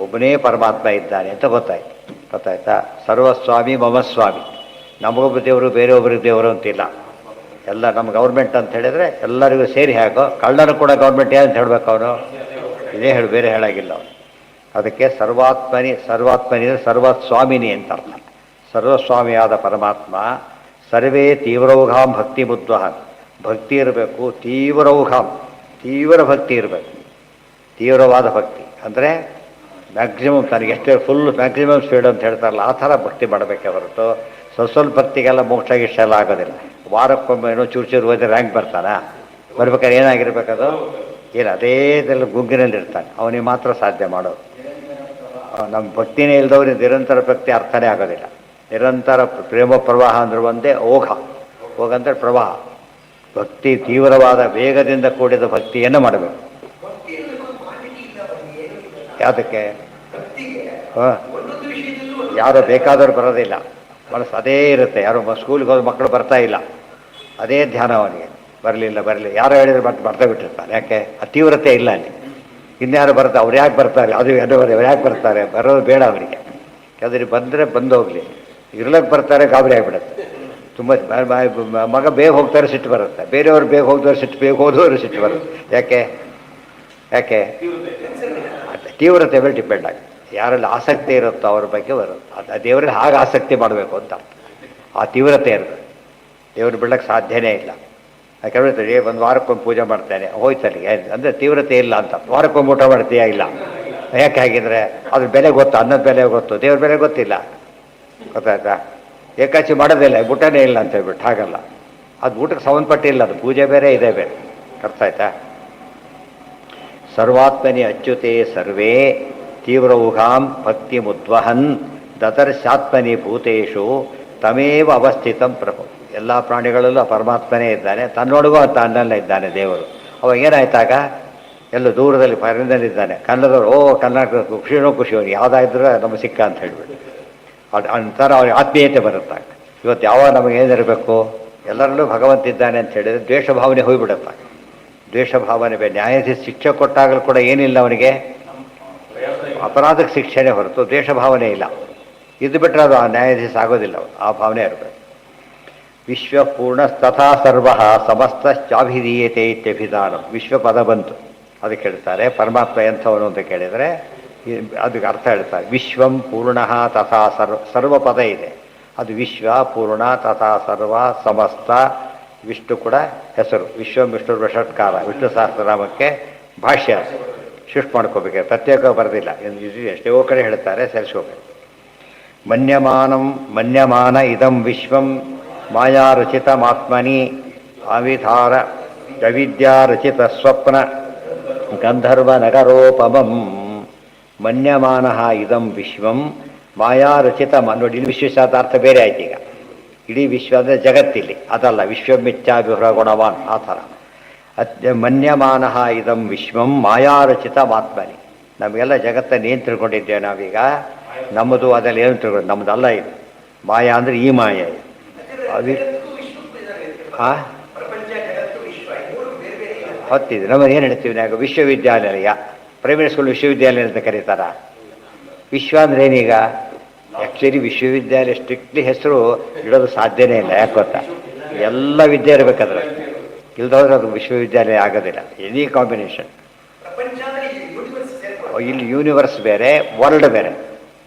ಒಬ್ಬನೇ ಪರಮಾತ್ಮ ಇದ್ದಾನೆ ಅಂತ ಗೊತ್ತಾಯ್ತಾ? ಸರ್ವಸ್ವಾಮಿ ಮಮ ಸ್ವಾಮಿ. ನಮಗೊಬ್ಬ ದೇವರು ಬೇರೆಯೊಬ್ಬರಿಗೆ ದೇವರು ಅಂತಿಲ್ಲ. ಎಲ್ಲ ನಮ್ಮ ಗೌರ್ಮೆಂಟ್ ಅಂತ ಹೇಳಿದರೆ ಎಲ್ಲರಿಗೂ ಸೇರಿ ಹಾಕೋ. ಕಳ್ಳರು ಕೂಡ ಗೌರ್ಮೆಂಟ್ ಏನಂತ ಹೇಳಬೇಕು ಅವನು? ಇದೇ ಹೇಳಿ, ಬೇರೆ ಹೇಳಾಗಿಲ್ಲ ಅವನು. ಅದಕ್ಕೆ ಸರ್ವಾತ್ಮನಿ ಸರ್ವಸ್ವಾಮಿನಿ ಅಂತ ಅರ್ಥ. ಸರ್ವಸ್ವಾಮಿಯಾದ ಪರಮಾತ್ಮ ಸರ್ವೇ ತೀವ್ರೌಘಾಂ ಭಕ್ತಿ ಮುದ್ವಹನ್, ಭಕ್ತಿ ಇರಬೇಕು. ತೀವ್ರೌಘಾಂ, ತೀವ್ರ ಭಕ್ತಿ ಇರಬೇಕು. ತೀವ್ರವಾದ ಭಕ್ತಿ ಅಂದರೆ ಮ್ಯಾಕ್ಸಿಮಮ್, ತನಗೆಷ್ಟೇ ಫುಲ್ ಮ್ಯಾಕ್ಸಿಮಮ್ ಸ್ಪೀಡ್ ಅಂತ ಹೇಳ್ತಾರಲ್ಲ, ಆ ಥರ ಭಕ್ತಿ ಮಾಡಬೇಕೆ ಹೊರತು ಸ್ವಲ್ಪ ಭಕ್ತಿಗೆಲ್ಲ ಮೋಕ್ಷ ಗಿಷ್ಟ ಎಲ್ಲ ಆಗೋದಿಲ್ಲ. ವಾರಕ್ಕೊಮ್ಮೆ ಏನೋ ಚೂರು ಹೋದರೆ ರ್ಯಾಂಕ್ ಬರ್ತಾನೆ. ಬರ್ಬೇಕಾದ್ರೆ ಏನಾಗಿರ್ಬೇಕದು? ಏನು ಅದೇ ಗುಂಗಿನಲ್ಲಿ ಇರ್ತಾನೆ, ಅವನಿಗೆ ಮಾತ್ರ ಸಾಧ್ಯ ಮಾಡೋದು. ನಮ್ಮ ಭಕ್ತಿನೇ ಇಲ್ದವ್ರಿಗೆ ನಿರಂತರ ಭಕ್ತಿ ಅರ್ಥನೇ ಆಗೋದಿಲ್ಲ. ನಿರಂತರ ಪ್ರೇಮ ಪ್ರವಾಹ ಅಂದ್ರೆ ಒಂದೇ ಓಘ ಅಂದರೆ ಪ್ರವಾಹ. ಭಕ್ತಿ ತೀವ್ರವಾದ ವೇಗದಿಂದ ಕೂಡಿದ ಭಕ್ತಿಯನ್ನು ಮಾಡಬೇಕು. ಯಾವುದಕ್ಕೆ? ಯಾರು ಬೇಕಾದರೂ ಬರೋದಿಲ್ಲ, ಮನಸ್ಸು ಅದೇ ಇರುತ್ತೆ. ಯಾರು ಸ್ಕೂಲ್ಗೆ ಹೋದ ಮಕ್ಕಳು ಬರ್ತಾ ಇಲ್ಲ, ಅದೇ ಧ್ಯಾನ ಅವನಿಗೆ. ಬರಲಿ ಯಾರು ಹೇಳಿದ್ರೆ ಬರ್ತಾ ಬಿಟ್ಟಿರ್ತಾನೆ. ಯಾಕೆ? ಆ ತೀವ್ರತೆ ಇಲ್ಲ ಅಲ್ಲಿ. ಇನ್ಯಾರು ಬರ್ತಾರೆ, ಅವ್ರು ಯಾಕೆ ಬರ್ತಾರೆ? ಅದು ಅವ್ರು ಯಾಕೆ ಬರ್ತಾರೆ? ಬರೋದು ಬೇಡ ಅವರಿಗೆ. ಯಾವ್ದು ಬಂದರೆ ಬಂದು ಹೋಗಲಿ, ಇರ್ಲಕ್ಕೆ ಬರ್ತಾರೆ ಗಾಬರಿ ಆಗಿಬಿಡುತ್ತೆ. ತುಂಬ ಮಗ ಬೇಗ ಹೋಗ್ತಾರೆ ಸಿಟ್ಟು ಬರುತ್ತೆ, ಬೇರೆಯವ್ರು ಬೇಗ ಹೋಗ್ದವ್ರು ಸಿಟ್ಟು, ಬೇಗ ಹೋದವರು ಸಿಟ್ಟು ಬರುತ್ತೆ. ಯಾಕೆ? ತೀವ್ರತೆ ಮೇಲೆ ಡಿಪೆಂಡ್ ಆಗುತ್ತೆ. ಯಾರಲ್ಲಿ ಆಸಕ್ತಿ ಇರುತ್ತೋ ಅವ್ರ ಬಗ್ಗೆ ಬರುತ್ತೆ. ಅದು ದೇವರಲ್ಲಿ ಹಾಗೆ ಆಸಕ್ತಿ ಮಾಡಬೇಕು ಅಂತ ಅರ್ಥ. ಆ ತೀವ್ರತೆ ಇರುತ್ತೆ. ದೇವ್ರು ಬಿಡಕ್ಕೆ ಸಾಧ್ಯನೇ ಇಲ್ಲ. ಯಾಕೆ ಒಂದು ವಾರಕ್ಕೊಮ್ಮೆ ಪೂಜೆ ಮಾಡ್ತೇನೆ ಹೋಯ್ತಲ್ಲಿ ಅಂದರೆ ತೀವ್ರತೆ ಇಲ್ಲ ಅಂತ. ವಾರಕ್ಕೊಮ್ಮೆ ಊಟ ಮಾಡ್ತೀಯಾ? ಇಲ್ಲ. ಯಾಕೆ ಹಾಗಿದ್ರೆ? ಅದ್ರ ಬೆಲೆ ಗೊತ್ತು, ಅನ್ನದ ಬೆಲೆ ಗೊತ್ತು, ದೇವ್ರ ಬೆಲೆ ಗೊತ್ತಿಲ್ಲ. ಗೊತ್ತಾಯ್ತಾ? ಏಕಾಚಿ ಮಾಡೋದಿಲ್ಲ, ಊಟನೇ ಇಲ್ಲ ಅಂತ ಹೇಳ್ಬಿಟ್ಟು. ಹಾಗಲ್ಲ, ಅದು ಊಟಕ್ಕೆ ಸಂಬಂಧಪಟ್ಟಿಲ್ಲ, ಅದು ಪೂಜೆ ಬೇರೆ ಇದೇ ಬೇರೆ. ಅರ್ಥ ಆಯ್ತಾ? ಸರ್ವಾತ್ಮನಿ ಅಚ್ಯುತೆ ಸರ್ವೇ ತೀವ್ರೌಘಾಂ ಭಕ್ತಿ ಮುದ್ವಹನ್ ದದರ್ಶಾತ್ಮನಿ ಭೂತೇಶು ತಮೇವ ಅವಸ್ಥಿತಂ ಪ್ರಭು. ಎಲ್ಲ ಪ್ರಾಣಿಗಳಲ್ಲೂ ಆ ಪರಮಾತ್ಮನೇ ಇದ್ದಾನೆ. ತನ್ನೊಳಗೂ ತನ್ನಲ್ಲೇ ಇದ್ದಾನೆ ದೇವರು. ಅವಾಗ ಏನಾಯ್ತಾಗ? ಎಲ್ಲೋ ದೂರದಲ್ಲಿ ಪರಿಣದಲ್ಲಿದ್ದಾನೆ. ಕನ್ನಡದವರು ಕರ್ನಾಟಕ ಖುಷಿ ಅವನಿಗೆ ಯಾವುದಾದ್ರೂ ನಮಗೆ ಸಿಕ್ಕ ಅಂತ ಹೇಳ್ಬಿಟ್ಟು ಅಂತರ ಅವ್ರಿಗೆ ಆತ್ಮೀಯತೆ ಬರುತ್ತೆ. ಇವತ್ತು ಯಾವಾಗ ನಮಗೆ ಏನಿರಬೇಕು? ಎಲ್ಲರಲ್ಲೂ ಭಗವಂತ ಇದ್ದಾನೆ ಅಂತ ಹೇಳಿದರೆ ದ್ವೇಷ ಭಾವನೆ ಹೋಗಿಬಿಡುತ್ತೆ. ದ್ವೇಷ ಭಾವನೆ ಬೇರೆ. ನ್ಯಾಯಾಧೀಶ ಶಿಕ್ಷೆ ಕೊಟ್ಟಾಗಲೂ ಕೂಡ ಏನಿಲ್ಲ ಅವನಿಗೆ? ಅಪರಾಧಕ್ಕೆ ಶಿಕ್ಷೆನೇ ಹೊರತು ದ್ವೇಷ ಭಾವನೆ ಇಲ್ಲ. ಇದು ಬಿಟ್ಟರೆ ಅದು ಆ ನ್ಯಾಯಾಧೀಶ ಆಗೋದಿಲ್ಲ. ಆ ಭಾವನೆ ಇರಬೇಕು. ವಿಶ್ವಪೂರ್ಣಸ್ತಥಾ ಸರ್ವ ಸಮಸ್ತಶ್ಚಾಭಿಧೀಯತೆ ಇತ್ಯಭಿಧಾನ. ವಿಶ್ವಪದ ಬಂತು, ಅದಕ್ಕೆ ಹೇಳ್ತಾರೆ ಪರಮಾತ್ಮ ಎಂಥವನು ಅಂತ ಕೇಳಿದರೆ ಅದಕ್ಕೆ ಅರ್ಥ ಹೇಳ್ತಾರೆ. ವಿಶ್ವಂ ಪೂರ್ಣ ತಥಾ ಸರ್ವಪದ ಇದೆ. ಅದು ವಿಶ್ವ, ಪೂರ್ಣ, ತಥಾ ಸರ್ವ, ಸಮಸ್ತ. ವಿಷ್ಣು ಕೂಡ ಹೆಸರು. ವಿಶ್ವಂ ವಿಷ್ಣು ಷಟ್ಕಾರ. ವಿಷ್ಣು ಸಹಸ್ರನಾಮಕ್ಕೆ ಭಾಷ್ಯ ಶಿಫ್ಟ್ ಮಾಡ್ಕೋಬೇಕು, ಪ್ರತ್ಯೇಕ ಬರೆದಿಲ್ಲ. ಎಷ್ಟೋ ಕಡೆ ಹೇಳ್ತಾರೆ, ಸೇರಿಸ್ಕೋಬೇಕು. ಮನ್ಯಮಾನ ಇದಂ ವಿಶ್ವಂ ಮಾಯಾರಚಿತಮಾತ್ಮನಿ ಅವಿಧಾರ ಅವಿದ್ಯಾರಚಿತ ಸ್ವಪ್ನ ಗಂಧರ್ವ ನಗರೋಪಮಂ. ಮನ್ಯಮಾನ ಇದಂ ವಿಶ್ವಂ ಮಾಯಾರಚಿತ. ನೋಡಿ, ಇಲ್ಲಿ ವಿಶ್ವಶಾತಾರ್ಥ ಬೇರೆ ಆಯ್ತು. ಈಗ ಇಡೀ ವಿಶ್ವ ಅಂದರೆ ಜಗತ್ತಿಲ್ಲಿ ಅದಲ್ಲ. ವಿಶ್ವಮಿಚ್ಛಾಭಿಹೃಗುಣವಾನ್ ಆ ಥರ. ಮನ್ಯಮಾನ ಇದಂ ವಿಶ್ವಂ ಮಾಯಾರಚಿತ ಮಾತ್ಮನಿ. ನಮಗೆಲ್ಲ ಜಗತ್ತನ್ನು ಏನು ತಿಳ್ಕೊಂಡಿದ್ದೇವೆ ನಾವೀಗ? ನಮ್ಮದು ಅದೆಲ್ಲ ಏನು ತಿಳ್ಕೊಂಡು ನಮ್ಮದಲ್ಲ ಇದು. ಮಾಯಾ ಅಂದರೆ ಈ ಮಾಯಾ ಇದು. ಅದು ಹಾಂ ಹೊತ್ತಿದೆ. ನಮ್ಮ ಏನು ಹೇಳ್ತೀವಿ ನಾವು ವಿಶ್ವವಿದ್ಯಾಲಯ, ಪ್ರೈವೇಟ್ ಸ್ಕೂಲ್ ವಿಶ್ವವಿದ್ಯಾಲಯ ಅಂತ ಕರೀತಾರ. ವಿಶ್ವ ಅಂದ್ರೆ ಏನೀಗ? ಆ್ಯಕ್ಚುಲಿ ವಿಶ್ವವಿದ್ಯಾಲಯ ಸ್ಟ್ರಿಕ್ಟ್ಲಿ ಹೆಸರು ಇಡೋದು ಸಾಧ್ಯನೇ ಇಲ್ಲ. ಯಾಕೆ ಗೊತ್ತಾ? ಎಲ್ಲ ವಿದ್ಯೆ ಇರಬೇಕಾದ್ರೆ, ಇಲ್ದೋದ್ರೆ ಅದು ವಿಶ್ವವಿದ್ಯಾಲಯ ಆಗೋದಿಲ್ಲ. Any combination. ಇಲ್ಲಿ ಯೂನಿವರ್ಸ್ ಬೇರೆ, ವರ್ಲ್ಡ್ ಬೇರೆ.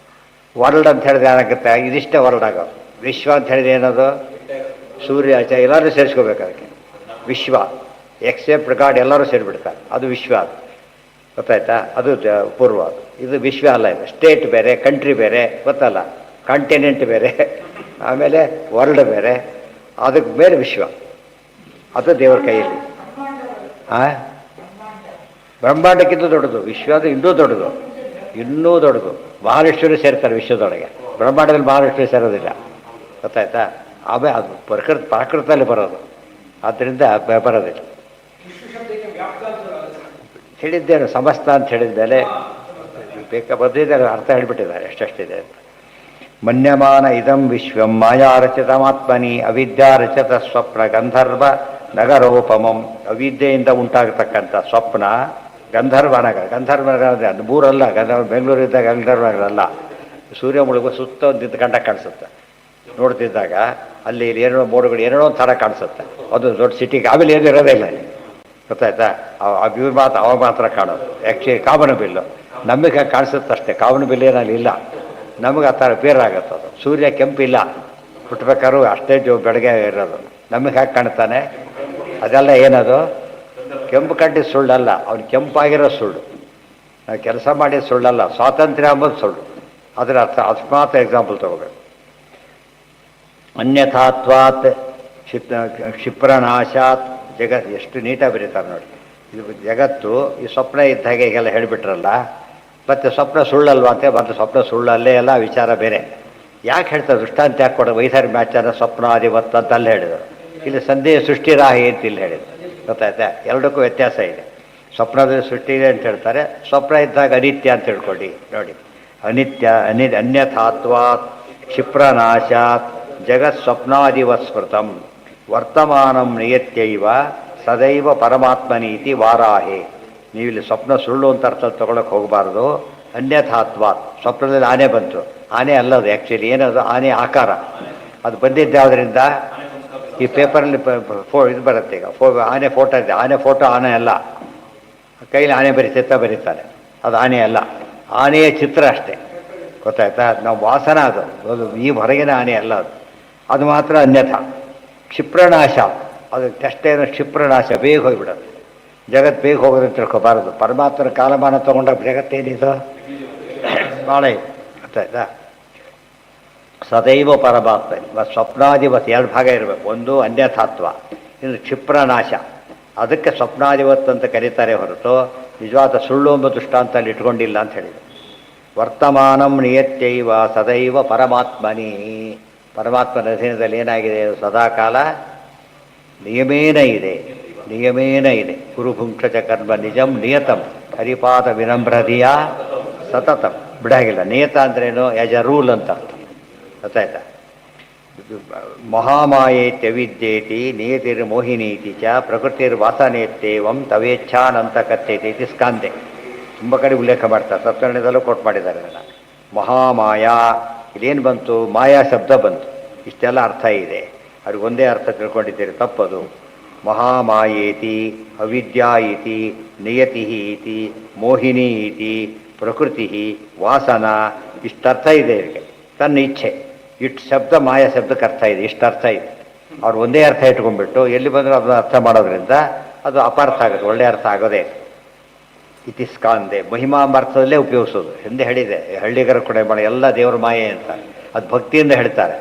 ವರ್ಲ್ಡ್ ಅಂತ ಹೇಳಿದ್ರೆ ಏನಾಗುತ್ತೆ? ಇದಿಷ್ಟೇ ವರ್ಲ್ಡ್ ಆಗೋದು. ವಿಶ್ವ ಅಂತ ಹೇಳಿದ್ರೆ ಏನದು? ಸೂರ್ಯ ಎಲ್ಲರೂ ಸೇರಿಸ್ಕೋಬೇಕು ಅದಕ್ಕೆ. ವಿಶ್ವ ಎಕ್ಸೆಪ್ಟ್ ಗಾಡ್ ಎಲ್ಲರೂ ಸೇರಿಬಿಡ್ತಾರೆ, ಅದು ವಿಶ್ವ. ಅದು ಗೊತ್ತಾಯ್ತಾ? ಅದು ಪೂರ್ವ. ಅದು ಇದು ವಿಶ್ವ ಅಲ್ಲ. ಇದು ಸ್ಟೇಟ್ ಬೇರೆ, ಕಂಟ್ರಿ ಬೇರೆ, ಗೊತ್ತಲ್ಲ, ಕಾಂಟಿನೆಂಟ್ ಬೇರೆ, ಆಮೇಲೆ ವರ್ಲ್ಡ್ ಬೇರೆ, ಅದಕ್ಕೆ ಬೇರೆ ವಿಶ್ವ. ಅದು ದೇವರ ಕೈಯಲ್ಲಿ. ಬ್ರಹ್ಮಾಂಡಕ್ಕಿಂತ ದೊಡ್ಡದು ವಿಶ್ವ. ಅದು ಇನ್ನೂ ದೊಡ್ಡದು, ಇನ್ನೂ ದೊಡ್ಡದು. ಮಹಾರಾಷ್ಟ್ರರು ಸೇರ್ತಾರೆ ವಿಶ್ವದೊಳಗೆ. ಬ್ರಹ್ಮಾಂಡದಲ್ಲಿ ಮಹಾರಾಷ್ಟ್ರ ಸೇರೋದಿಲ್ಲ. ಗೊತ್ತಾಯ್ತಾ? ಆಮೇಲೆ ಅದು ಪ್ರಾಕೃತದಲ್ಲಿ ಬರೋದು, ಆದ್ದರಿಂದ ಬರೋದಿಲ್ಲ. ಹೇಳಿದ್ದೇನು ಸಮಸ್ತ ಅಂತ ಹೇಳಿದ ಮೇಲೆ ಬರ್ದಿದ್ದಾರೆ, ಅರ್ಥ ಹೇಳಿಬಿಟ್ಟಿದ್ದಾರೆ ಎಷ್ಟೆಷ್ಟಿದೆ ಅಂತ. ಮನ್ಯಮಾನ ಇದಂ ವಿಶ್ವಂ ಮಾಯಾರಚಿತಮಾತ್ಮನಿ ಅವಿದ್ಯಾರಚಿತ ಸ್ವಪ್ನ ಗಂಧರ್ವ ನಗರೋಪಮಂ. ಅವಿದ್ಯೆಯಿಂದ ಉಂಟಾಗತಕ್ಕಂಥ ಸ್ವಪ್ನ ಗಂಧರ್ವ ನಗರ. ಗಂಧರ್ವ ನಗರ ಅಂದರೆ ಅದು ಮೂರಲ್ಲ. ಗಂಧರ್ವ ಬೆಂಗಳೂರಿದ್ದಾಗ ಗಂಧರ್ವ ನಗರ ಅಲ್ಲ. ಸೂರ್ಯ ಮುಳುಗು ಸುತ್ತ ಒಂದು ಕಂಡ ಕಾಣಿಸುತ್ತೆ. ನೋಡ್ತಿದ್ದಾಗ ಅಲ್ಲಿ ಏನೋ ಮೋಡಗಳು ಏನೋ ಒಂದು ಥರ ಕಾಣಿಸುತ್ತೆ. ಅದು ದೊಡ್ಡ ಸಿಟಿಗೆ ಆಮೇಲೆ ಏನು ಇರೋದೇ ಇಲ್ಲ ಅಲ್ಲಿ. ಗೊತ್ತಾಯ್ತಾ? ಇವ್ರು ಮಾತ್ರ ಅವ ಮಾತ್ರ ಕಾಣೋದು. ಆ್ಯಕ್ಚುಲಿ ಕಾಮನ ಬಿಲ್ಲು ನಮಗೆ ಕಾಣಿಸುತ್ತೆ ಅಷ್ಟೇ. ಕಾಮನ ಬಿಲ್ಲು ಏನಲ್ಲಿ ಇಲ್ಲ. ನಮಗೆ ಆ ಥರ ಬೇರಾಗುತ್ತೆ ಅದು. ಸೂರ್ಯ ಕೆಂಪಿಲ್ಲ, ಹುಟ್ಟಬೇಕಾದ್ರೂ ಅಷ್ಟೇ ಬೆಳಗ್ಗೆ ಇರೋದು. ನಮಗೆ ಹಾಗೆ ಕಾಣ್ತಾನೆ. ಅದೆಲ್ಲ ಏನದು? ಕೆಂಪು ಕಂಡಿದ್ದು ಸುಳ್ಳಲ್ಲ, ಅವ್ನು ಕೆಂಪಾಗಿರೋ ಸುಳ್ಳು. ನಾವು ಕೆಲಸ ಮಾಡಿದ ಸುಳ್ಳಲ್ಲ, ಸ್ವಾತಂತ್ರ್ಯ ಅಂಬೋದು ಸುಳ್ಳು. ಅದರ ಅರ್ಥ ಅಸ್ಮಾತ್ ಎಕ್ಸಾಂಪಲ್ ತಗೋಬೇಕು. ಅನ್ಯಥಾತ್ವಾತ್ ಕ್ಷಿಪ್ರನಾಶಾತ್ ಜಗತ್. ಎಷ್ಟು ನೀಟಾಗಿ ಬರೀತಾರೆ ನೋಡಿ. ಇದು ಜಗತ್ತು ಈ ಸ್ವಪ್ನ ಇದ್ದ ಹಾಗೆ ಹೀಗೆಲ್ಲ ಹೇಳಿಬಿಟ್ರಲ್ಲ. ಮತ್ತು ಸ್ವಪ್ನ ಸುಳ್ಳಲ್ವಾ ಅಂತ. ಮತ್ತು ಸ್ವಪ್ನ ಸುಳ್ಳಲ್ಲೇ ಎಲ್ಲ ವಿಚಾರ ಬೇರೆ. ಯಾಕೆ ಹೇಳ್ತಾರೆ? ದೃಷ್ಟಾಂತ ಯಾಕೆ ಕೊಡೋ? ವೈಸರಿ ಮ್ಯಾಚನ್ನು ಸ್ವಪ್ನ ಆದಿವತ್ತು ಅಂತ ಅಲ್ಲಿ ಹೇಳಿದರು. ಇಲ್ಲಿ ಸಂದೇಹ ಸೃಷ್ಟಿರಾಹಿ ಅಂತ ಇಲ್ಲಿ ಹೇಳಿದರು. ಗೊತ್ತಾಯ್ತಾ? ಎರಡಕ್ಕೂ ವ್ಯತ್ಯಾಸ ಇದೆ. ಸ್ವಪ್ನದಲ್ಲಿ ಸೃಷ್ಟಿ ಇದೆ ಅಂತ ಹೇಳ್ತಾರೆ, ಸ್ವಪ್ನ ಇದ್ದಾಗ ಅನಿತ್ಯ ಅಂತ ತಿಳ್ಕೊಳ್ಳಿ. ನೋಡಿ, ಅನಿತ್ಯ ಅನ್ಯಥಾತ್ವಾತ್ ಕ್ಷಿಪ್ರನಾಶಾತ್ ಜಗತ್ ಸ್ವಪ್ನಾದಿವತ್ ಸ್ಮೃತಂ ವರ್ತಮಾನಂ ನಿಯತ್ಯೈವ ಸದೈವ ಪರಮಾತ್ಮನೀತಿ ವಾರಾಹೆ. ನೀವಿಲ್ಲಿ ಸ್ವಪ್ನ ಸುಳ್ಳು ಅಂತ ಅರ್ಥ ತೊಗೊಳಕ್ಕೆ ಹೋಗಬಾರ್ದು. ಅನ್ಯಥಾತ್ವಾತ್. ಸ್ವಪ್ನದಲ್ಲಿ ಆನೆ ಬಂತು, ಆನೆ ಅಲ್ಲದು. ಆ್ಯಕ್ಚುಲಿ ಏನದು? ಆನೆ ಆಕಾರ. ಅದು ಬಂದಿದ್ದಾದ್ರಿಂದ ಈ ಪೇಪರಲ್ಲಿ ಇದು ಬರುತ್ತೆ. ಈಗ ಆನೆ ಫೋಟೋ ಇದೆ. ಆನೆ ಫೋಟೋ ಆನೆ ಅಲ್ಲ. ಕೈಲಿ ಆನೆ ಚಿತ್ರ ಬರೀತಾರೆ, ಅದು ಆನೆ ಅಲ್ಲ. ಆನೆಯ ಚಿತ್ರ ಅಷ್ಟೇ. ಗೊತ್ತಾಯ್ತಾ? ನಾವು ವಾಸನ ಅದು ಈ ಹೊರಗಿನ ಆನೆ ಅಲ್ಲ ಅದು. ಅದು ಮಾತ್ರ ಅನ್ಯಥಾ. ಕ್ಷಿಪ್ರನಾಶ, ಅದು ಅಷ್ಟೇನೋ ಕ್ಷಿಪ್ರನಾಶ, ಬೇಗ ಹೋಗಿಬಿಡೋದು. ಜಗತ್ತು ಬೇಗ ಹೋಗೋದಂತ ತಿಳ್ಕೊಬಾರದು. ಪರಮಾತ್ಮನ ಕಾಲಮಾನ ತೊಗೊಂಡಾಗ ಜಗತ್ತೇನಿದು ಭಾಳ ಇದೆ. ಗೊತ್ತಾಯ್ತಾ? ಸದೈವ ಪರಮಾತ್ಮ ಸ್ವಪ್ನಾಧಿವತ್ ಎರಡು ಭಾಗ ಇರಬೇಕು. ಒಂದು ಅನ್ಯಥಾತ್ವ, ಇನ್ನು ಕ್ಷಿಪ್ರನಾಶ. ಅದಕ್ಕೆ ಸ್ವಪ್ನಾಧಿವತ್ ಅಂತ ಕರೀತಾರೆ ಹೊರತು ನಿಜವಾದ ಸುಳ್ಳು ಎಂಬ ದೃಷ್ಟಾಂತಲ್ಲಿ ಇಟ್ಕೊಂಡಿಲ್ಲ ಅಂತ ಹೇಳಿದರು. ವರ್ತಮಾನಂ ನಿಯತ್ಯೈವ ಸದೈವ ಪರಮಾತ್ಮನಿ. ಪರಮಾತ್ಮನ ಅಧೀನದಲ್ಲಿ ಏನಾಗಿದೆ? ಸದಾಕಾಲ ನಿಯಮೇನ ಇದೆ. ನಿಯಮೇನ ಇದೆ. ಗುರುಭುಂಕ್ಷ ಕರ್ಮ ನಿಜಂ ನಿಯತಂ ಹರಿಪಾದ ವಿನಮ್ರಧಿಯ ಸತತಂ. ಬಿಡಾಗಿಲ್ಲ. ನಿಯತ ಅಂದ್ರೇನು? ಆ್ಯಸ್ ಎ ರೂಲ್ ಅಂತ ಅರ್ಥ. ಗೊತ್ತಾಯ್ತಾ? ಮಹಾಮಾಯೇತ್ಯವಿದ್ಯೇತಿ ನಿಯತಿರ್ ಮೋಹಿನೀತಿ ಚ ಪ್ರಕೃತಿರ್ವಾಸನೇತ್ಯೇವಂ ತವೇಚ್ಛಾನಂತ ಕಥ್ಯತೆ ಇತಿ ಸ್ಕಾಂದೆ. ತುಂಬ ಕಡೆ ಉಲ್ಲೇಖ ಮಾಡ್ತಾರೆ. ಸಪ್ತರ್ಣದಲ್ಲೂ ಕೋಟ್ ಮಾಡಿದ್ದಾರೆ ಅದನ್ನು. ಮಹಾಮಾಯಾ, ಇದೇನು ಬಂತು? ಮಾಯಾ ಶಬ್ದ ಬಂತು. ಇಷ್ಟೆಲ್ಲ ಅರ್ಥ ಇದೆ. ಅವ್ರಿಗೆ ಒಂದೇ ಅರ್ಥ ತಿಳ್ಕೊಂಡಿದ್ದೀರಿ, ತಪ್ಪದು. ಮಹಾಮಾಯೇತಿ ಅವಿದ್ಯಾ ಇತಿ ನಿಯತಿ ಇತಿ ಮೋಹಿನಿ ಇತಿ ಪ್ರಕೃತಿ ವಾಸನ. ಇಷ್ಟರ್ಥ ಇದೆ ಇವರಿಗೆ. ತನ್ನ ಇಚ್ಛೆ. ಇಷ್ಟು ಶಬ್ದ ಮಾಯಾ ಶಬ್ದಕ್ಕೆ ಅರ್ಥ ಇದೆ. ಇಷ್ಟು ಅರ್ಥ ಇದೆ. ಅವ್ರು ಒಂದೇ ಅರ್ಥ ಇಟ್ಕೊಂಡ್ಬಿಟ್ಟು ಎಲ್ಲಿ ಬಂದರೂ ಅದನ್ನ ಅರ್ಥ ಮಾಡೋದ್ರಿಂದ ಅದು ಅಪಾರ್ಥ ಆಗುತ್ತೆ, ಒಳ್ಳೆ ಅರ್ಥ ಆಗೋದೇ. ಇತಿ ಸ್ಕಾಂದೆ. ಮಹಿಮಾಂಬರ್ಥದಲ್ಲೇ ಉಪಯೋಗಿಸೋದು. ಹಿಂದೆ ಹೇಳಿದೆ, ಹಳ್ಳಿಗರ ಕೂಡ ಮಾಡಿ ಎಲ್ಲ ದೇವ್ರ ಮಾಯೆ ಅಂತ. ಅದು ಭಕ್ತಿಯಿಂದ ಹೇಳ್ತಾರೆ.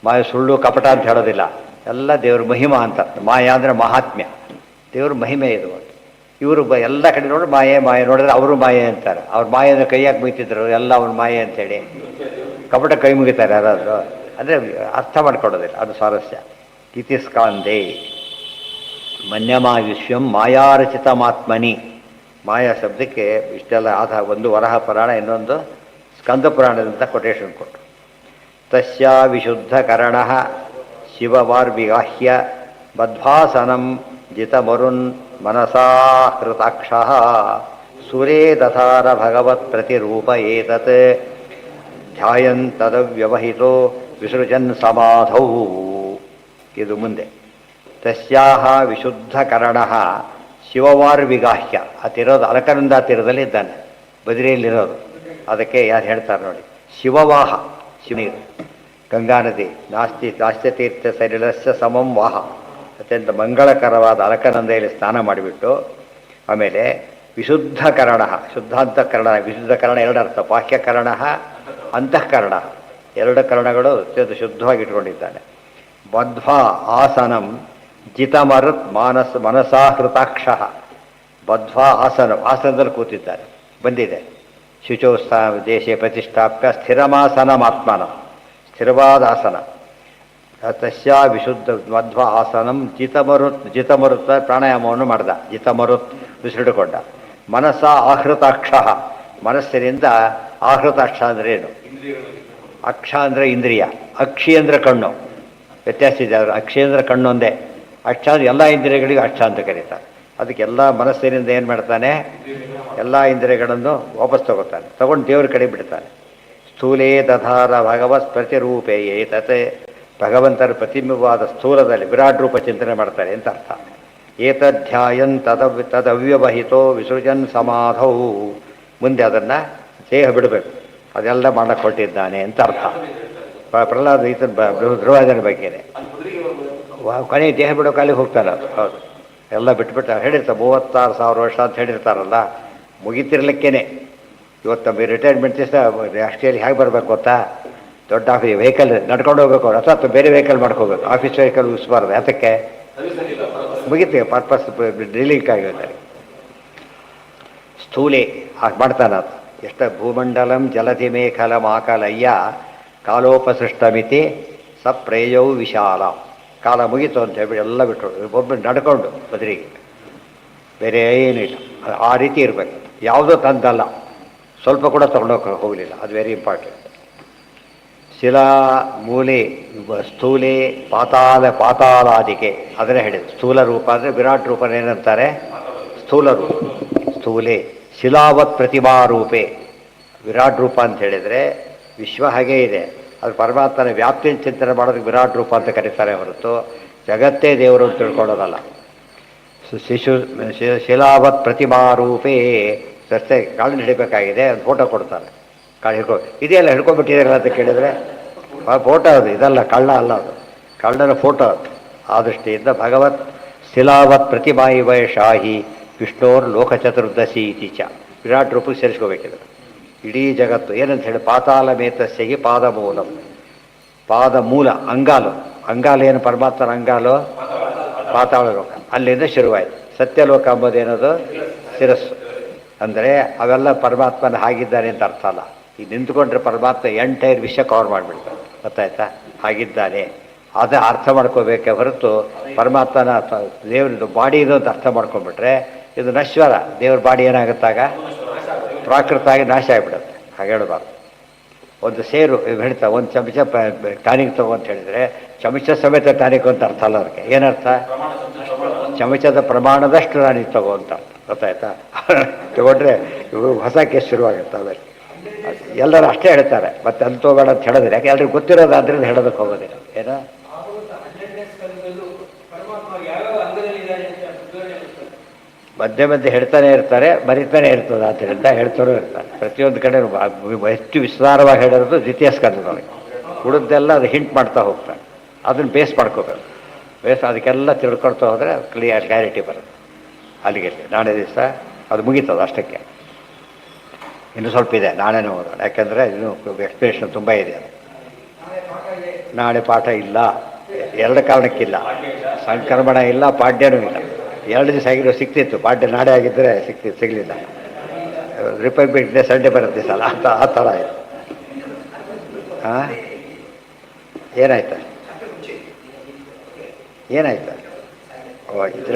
ಮಾಯ ಸುಳ್ಳು ಕಪಟ ಅಂತ ಹೇಳೋದಿಲ್ಲ. ಎಲ್ಲ ದೇವ್ರ ಮಹಿಮಾ ಅಂತ. ಮಾಯಾ ಅಂದರೆ ಮಹಾತ್ಮ್ಯ, ದೇವ್ರ ಮಹಿಮೆ ಇದು. ಇವರು ಎಲ್ಲ ಕಡೆ ನೋಡಿ ಮಾಯೆ ಮಾಯೆ ನೋಡಿದ್ರೆ ಅವರು ಮಾಯೆ ಅಂತಾರೆ. ಅವ್ರ ಮಾಯೆಯಿಂದ ಕೈಯಾಗಿ ಮುಗಿತಿದ್ರು ಎಲ್ಲ ಅವ್ರ ಮಾಯೆ ಅಂತೇಳಿ. ಕಪಟ ಕೈ ಮುಗಿತಾರೆ ಯಾರಾದರೂ ಅಂದರೆ ಅರ್ಥ ಮಾಡ್ಕೊಡೋದಿಲ್ಲ. ಅದು ಸ್ವಾರಸ್ಯ. ಇತಿ ಸ್ಕಾಂದೆ ಮನ್ಯಮಾ ವಿಶ್ವಂ ಮಾಯಾರಚಿತಮಾತ್ಮನಿ. ಮಾಯಾ ಶಬ್ದಕ್ಕೆ ಇಷ್ಟೆಲ್ಲ ಒಂದು ವರಹ ಪುರಾಣ, ಇನ್ನೊಂದು ಸ್ಕಂದ ಪುರಾಣದಿಂದ ಕೊಟೇಶನ್ ಕೊಟ್ಟರು. ತಸ್ಯ ವಿಶುದ್ಧಕರಣ ಶಿವವಾರ್ವಿಗಾಹ್ಯ ಬದ್ಧಾಸನಂ ಜಿತಮರುನ್ ಮನಸಾ ಹೃತಾಕ್ಷ ಸುರೇ ದಧಾರ ಭಗವತ್ ಪ್ರತಿರೂಪ ಏತತ್ ಧ್ಯಾಯನ್ ತದವ್ಯವಹಿತೋ ವಿಸೃಜನ್ ಸಮಾಧೌ. ಇದು ಮುಂದೆ ತಸ್ಯಾಹ ವಿಶುದ್ಧಕರಣ ಶಿವವಾರ್ವಿಗಾಹ್ಯ. ಆ ತೀರೋದು ಅಲಕನಂದ ತೀರದಲ್ಲಿ ಇದ್ದಾನೆ, ಬದಿರಿಯಲ್ಲಿರೋದು. ಅದಕ್ಕೆ ಯಾರು ಹೇಳ್ತಾರೆ ನೋಡಿ, ಶಿವವಾಹ ಶಿವನೀರು, ಗಂಗಾ ನದಿ ನಾಸ್ತಿ ನಾಸ್ತ್ಯತೀರ್ಥ ಸಲಿಲಸ್ಯ ಸಮಂ ವಾಹ. ಅತ್ಯಂತ ಮಂಗಳಕರವಾದ ಅಲಕನಂದೆಯಲ್ಲಿ ಸ್ನಾನ ಮಾಡಿಬಿಟ್ಟು ಆಮೇಲೆ ವಿಶುದ್ಧಕರಣ, ಶುದ್ಧಾಂತಃಕರಣ, ವಿಶುದ್ಧಕರಣ ಎರಡರ್ಥ, ಬಾಹ್ಯಕರಣ ಅಂತಃಕರಣ, ಎರಡು ಕರಣಗಳು ಅತ್ಯಂತ ಶುದ್ಧವಾಗಿ ಇಟ್ಕೊಂಡಿದ್ದಾನೆ. ಬದ್ಧ್ವಾ ಆಸನಂ ಜಿತಮರುತ್ ಮನಸಾ ಹೃತಾಕ್ಷ. ಬದ್ಧ್ವಾ ಆಸನಂ, ಆಸನದಲ್ಲಿ ಕೂತಿದ್ದಾನೆ, ಬಂದಿದೆ. ಶುಚೋಸ್ಥ ದೇಶೆ ಪ್ರತಿಷ್ಠಾಪ್ಯ ಸ್ಥಿರಮಾಸನಮಾತ್ಮನ, ಸ್ಥಿರವಾದ ಆಸನ. ತಸ್ಯ ವಿಶುದ್ಧ ಮಧ್ವ ಆಸನಂ ಜಿತಮರುತ್ ಪ್ರಾಣಾಯಾಮವನ್ನು ಮಾಡ್ದ. ಜಿತಮರುತ್ ಉಸಿರಿಡುಕೊಂಡ. ಮನಸ್ಸ ಆಹೃತಾಕ್ಷ, ಮನಸ್ಸಿನಿಂದ ಆಹೃತಾಕ್ಷ ಅಂದರೆ ಏನು? ಅಕ್ಷ ಅಂದರೆ ಇಂದ್ರಿಯ, ಅಕ್ಷಿ ಅಂದರೆ ಕಣ್ಣು. ವ್ಯತ್ಯಾಸ ಇದೆ. ಅವರು ಅಕ್ಷಿ ಅಂದರೆ ಕಣ್ಣು ಒಂದೇ, ಅಕ್ಷ ಅಂದರೆ ಎಲ್ಲ ಇಂದ್ರಿಯಗಳಿಗೂ ಅಕ್ಷ ಅಂತ ಕರೀತಾರೆ. ಅದಕ್ಕೆಲ್ಲ ಮನಸ್ಸಿನಿಂದ ಏನು ಮಾಡ್ತಾನೆ? ಎಲ್ಲ ಇಂದ್ರಿಯಗಳನ್ನು ವಾಪಸ್ ತಗೋತಾನೆ, ತಗೊಂಡು ದೇವ್ರ ಕಡೆ ಬಿಡ್ತಾನೆ. ಸ್ಥೂಲೇ ದಧಾರ ಭಗವತ್ ಪ್ರತಿರೂಪೇ ಏತತೆ, ಭಗವಂತನ ಪ್ರತಿಬಿಂಬವಾದ ಸ್ಥೂಲದಲ್ಲಿ ವಿರಾಟ್ ರೂಪ ಚಿಂತನೆ ಮಾಡ್ತಾರೆ ಅಂತ ಅರ್ಥ. ಏತಧ್ಯಾಯನ್ ತದವ್ಯವಹಿತೋ ವಿಸೃಜನ್ ಸಮಾಧೌ. ಮುಂದೆ ಅದನ್ನು ದೇಹ ಬಿಡಬೇಕು, ಅದೆಲ್ಲ ಮಾಡಕ್ಕೆ ಹೊರಟಿದ್ದಾನೆ ಅಂತ ಅರ್ಥ. ಪ್ರಹ್ಲಾದ ಧ್ರುವಜನ ಬಗ್ಗೆನೆ ಕೊನೆಗೆ ದೇಹ ಬಿಡೋ ಕಾಲಿಗೆ ಹೋಗ್ತಾನೆ. ಅದು ಹೌದು, ಎಲ್ಲ ಬಿಟ್ಬಿಟ್ಟು ಹೇಳಿರ್ತಾರೆ 36,000 ವರ್ಷ ಅಂತ ಹೇಳಿರ್ತಾರಲ್ಲ, ಮುಗಿತಿರ್ಲಿಕ್ಕೇನೆ. ಇವತ್ತು ನಮಗೆ ರಿಟೈರ್ಮೆಂಟ್ ದಿವಸ ರಾಷ್ಟ್ರೀಯಲ್ಲಿ ಹೇಗೆ ಬರಬೇಕು ಗೊತ್ತಾ? ದೊಡ್ಡ ವೆಹಿಕಲ್ ನಡ್ಕೊಂಡು ಹೋಗ್ಬೇಕು ಅವ್ರು, ಅಥವಾ ಬೇರೆ ವೆಹಿಕಲ್ ಮಾಡ್ಕೋಬೇಕು. ಆಫೀಸ್ ವೆಹಿಕಲ್ ಉಳಿಸ್ಬಾರ್ದು. ಯಾತಕ್ಕೆ? ಮುಗಿತೀವಿ, ಪರ್ಪಸ್ ಡ್ರಿಲಿಂಗ್ ಆಗಿರ್ತಾರೆ. ಸ್ಥೂಲೆ ಹಾಗೆ ಮಾಡ್ತಾನೆ. ಅದು ಎಷ್ಟು ಭೂಮಂಡಲಂ ಜಲಧಿ ಮೇಖಲಂ ಆಕಲಯ್ಯ ಕಾಲೋಪಸೃಷ್ಟಮಿತಿ ಸ ಪ್ರೇಯೌ ವಿಶಾಲ. ಕಾಲ ಮುಗೀತು ಅಂತ ಹೇಳ್ಬಿಟ್ಟು ಎಲ್ಲ ಬಿಟ್ಟು ಒಬ್ಬರು ನಡ್ಕೊಂಡು ಬದರಿಗೆ, ಬೇರೆ ಏನಿಲ್ಲ. ಆ ರೀತಿ ಇರಬೇಕು, ಯಾವುದೋ ತಂದಲ್ಲ, ಸ್ವಲ್ಪ ಕೂಡ ತೊಗೊಂಡೋಗಿ ಹೋಗಲಿಲ್ಲ. ಅದು ವೆರಿ ಇಂಪಾರ್ಟೆಂಟ್. ಶಿಲಾ ಮೂಲೆ ಸ್ಥೂಲೆ ಪಾತಾಲಾದಿಕೆ ಅದನ್ನೇ ಹೇಳಿದ್ರು. ಸ್ಥೂಲ ರೂಪ ಅಂದರೆ ವಿರಾಟ್ ರೂಪನ ಏನಂತಾರೆ? ಸ್ಥೂಲ ರೂಪ. ಸ್ಥೂಲೆ ಶಿಲಾವತ್ ಪ್ರತಿಮಾ ರೂಪೆ. ವಿರಾಟ್ ರೂಪ ಅಂತ ಹೇಳಿದರೆ ವಿಶ್ವ ಹಾಗೇ ಇದೆ, ಅದು ಪರಮಾತ್ಮನ ವ್ಯಾಪ್ತಿಯನ್ನು ಚಿಂತನೆ ಮಾಡೋದಕ್ಕೆ ವಿರಾಟ್ ರೂಪ ಅಂತ ಕರೀತಾರೆ ಹೊರತು ಜಗತ್ತೇ ದೇವರು ಅಂತ ತಿಳ್ಕೊಳ್ಳೋದಲ್ಲ. ಶಿಲಾವತ್ ಪ್ರತಿಮಾ ರೂಪೇ. ಸಸ್ಯ ಕಾಳನ್ನ ಹಿಡಿಬೇಕಾಗಿದೆ, ಒಂದು ಫೋಟೋ ಕೊಡ್ತಾರೆ. ಕಾಳು ಹಿಡ್ಕೊ, ಇದೆಯಲ್ಲ ಹಿಡ್ಕೊಂಡ್ಬಿಟ್ಟಿದ್ದೀರಲ್ಲ ಅಂತ ಕೇಳಿದರೆ ಫೋಟೋ ಅದು, ಇದಲ್ಲ, ಕಳ್ಳ ಅಲ್ಲ ಅದು, ಕಳ್ಳನ ಫೋಟೋ ಅದು. ಆ ದೃಷ್ಟಿಯಿಂದ ಭಗವತ್ ಶಿಲಾವತ್ ಪ್ರತಿಮಾ ಇವ ಶಾಹಿ ವಿಷ್ಣೋರ್ ಲೋಕಚತುರ್ದಶಿ ಇತಿಚ. ವಿರಾಟ್ ರೂಪಕ್ಕೆ ಸೇರಿಸ್ಕೋಬೇಕಿದೆ. ಇಡೀ ಜಗತ್ತು ಏನಂತ ಹೇಳಿ, ಪಾತಾಳ ಮೇತಸ್ಸಿಗೆ ಪಾದ ಮೂಲಂ. ಪಾದ ಮೂಲ ಅಂಗಾಲು, ಅಂಗಾಲು ಏನು? ಪರಮಾತ್ಮನ ಅಂಗಾಲು ಪಾತಾಳ ಲೋಕ, ಅಲ್ಲಿಂದ ಶುರುವಾಯಿತು. ಸತ್ಯಲೋಕ ಅಂಬೋದೇನದು? ಶಿರಸ್ಸು. ಅಂದರೆ ಅವೆಲ್ಲ ಪರಮಾತ್ಮನ ಹಾಗಿದ್ದಾನೆ ಅಂತ ಅರ್ಥ ಅಲ್ಲ. ಈಗ ನಿಂತ್ಕೊಂಡ್ರೆ ಪರಮಾತ್ಮ ಎಂಟೈರ್ ವಿಷಯ ಕವರ್ ಮಾಡಿಬಿಡ್ತಾನೆ, ಗೊತ್ತಾಯ್ತಾ? ಹಾಗಿದ್ದಾನೆ ಅದು ಅರ್ಥ ಮಾಡ್ಕೋಬೇಕೆ ಹೊರತು ಪರಮಾತ್ಮನ ದೇವ್ರದ್ದು ಬಾಡಿ ಇದು ಅಂತ ಅರ್ಥ ಮಾಡ್ಕೊಂಡ್ಬಿಟ್ರೆ ಇದು ನಶ್ವರ. ದೇವ್ರ ಬಾಡಿ ಏನಾಗುತ್ತಾಗ? ಪ್ರಾಕೃತ ಆಗಿ ನಾಶ ಆಗಿಬಿಡುತ್ತೆ. ಹಾಗೆ ಹೇಳಬಾರ್ದು. ಒಂದು ಸೇರು ಹೇಳ್ತಾ ಒಂದು ಚಮಚ ಟಾನಿಕ್ ತಗೋ ಅಂತ ಹೇಳಿದರೆ ಚಮಚ ಸಮೇತ ಟಾನಿಕ್ ಅಂತ ಅರ್ಥ ಅಲ್ಲ. ಅವ್ರಿಗೆ ಏನರ್ಥ? ಚಮಚದ ಪ್ರಮಾಣದಷ್ಟು ಟಾನಿಕ್ ತಗೋ ಅಂತ ಅರ್ಥ, ಗೊತ್ತಾಯ್ತಾ? ತಗೊಂಡ್ರೆ ಇವರು ಹೊಸ ಕೇಸ್ ಶುರುವಾಗುತ್ತೆ. ಆಮೇಲೆ ಎಲ್ಲರೂ ಅಷ್ಟೇ ಹೇಳ್ತಾರೆ, ಮತ್ತೆ ಅಲ್ಲಿ ತಗೋಬೇಡ ಅಂತ ಹೇಳೋದಿಲ್ಲ. ಯಾಕೆ ಎಲ್ರಿಗೂ ಗೊತ್ತಿರೋದಾದ್ರಿಂದ ಹೇಳೋದಕ್ಕೆ ಹೋಗೋದಿಲ್ಲ. ಏನೋ ಮಧ್ಯೆ ಮಧ್ಯೆ ಹೇಳ್ತಾನೆ ಇರ್ತಾರೆ, ಮರಿತಾನೆ ಇರ್ತದೆ ಆದ್ದರಿಂದ ಹೇಳ್ತಾರೂ ಇರ್ತಾರೆ. ಪ್ರತಿಯೊಂದು ಕಡೆ ಹೆಚ್ಚು ವಿಸ್ತಾರವಾಗಿ ಹೇಳಿರೋದು ದ್ವಿತೀಯ ಸ್ಕಂದದೊಳಗೆ. ಉಳಿದೆಲ್ಲ ಅದು ಹಿಂಟ್ ಮಾಡ್ತಾ ಹೋಗ್ತಾರೆ. ಅದನ್ನು ಬೇಸ್ ಮಾಡ್ಕೋಬೇಕು. ಬೇಸ್ ಅದಕ್ಕೆಲ್ಲ ತಿಳ್ಕೊಳ್ತಾ ಹೋದರೆ ಕ್ಲಾರಿಟಿ ಬರುತ್ತೆ. ಅಲ್ಲಿಗೆ ನಾಳೆ ದಿವಸ ಅದು ಮುಗೀತದೆ ಅಷ್ಟಕ್ಕೆ. ಇನ್ನೂ ಸ್ವಲ್ಪ ಇದೆ, ನಾಳೆನೂ ಓದೋಣ. ಯಾಕೆಂದರೆ ಇನ್ನೂ ಎಕ್ಸ್ಪ್ಲೇಷನ್ ತುಂಬ ಇದೆ. ಅದು ನಾಳೆ ಪಾಠ ಇಲ್ಲ. ಎರಡು ಕಾರಣಕ್ಕಿಲ್ಲ, ಸಂಕ್ರಮಣ ಇಲ್ಲ, ಪಾಡ್ಯನೂ ಇಲ್ಲ. 2 ದಿವಸ ಆಗಿರೋ ಸಿಕ್ತಿತ್ತು, ಪಾಡ್ಯ ನಾಳೆ ಆಗಿದ್ದರೆ ಸಿಗಲಿಲ್ಲ. ರಿಪಬ್ಲಿಕ್ ಡೇ ಸಂಡೇ ಬರುತ್ತೆ ಸಲ, ಆ ಥರ ಆಯಿತು. ಹಾಂ, ಏನಾಯ್ತು? ಏನಾಯ್ತು? ಓ,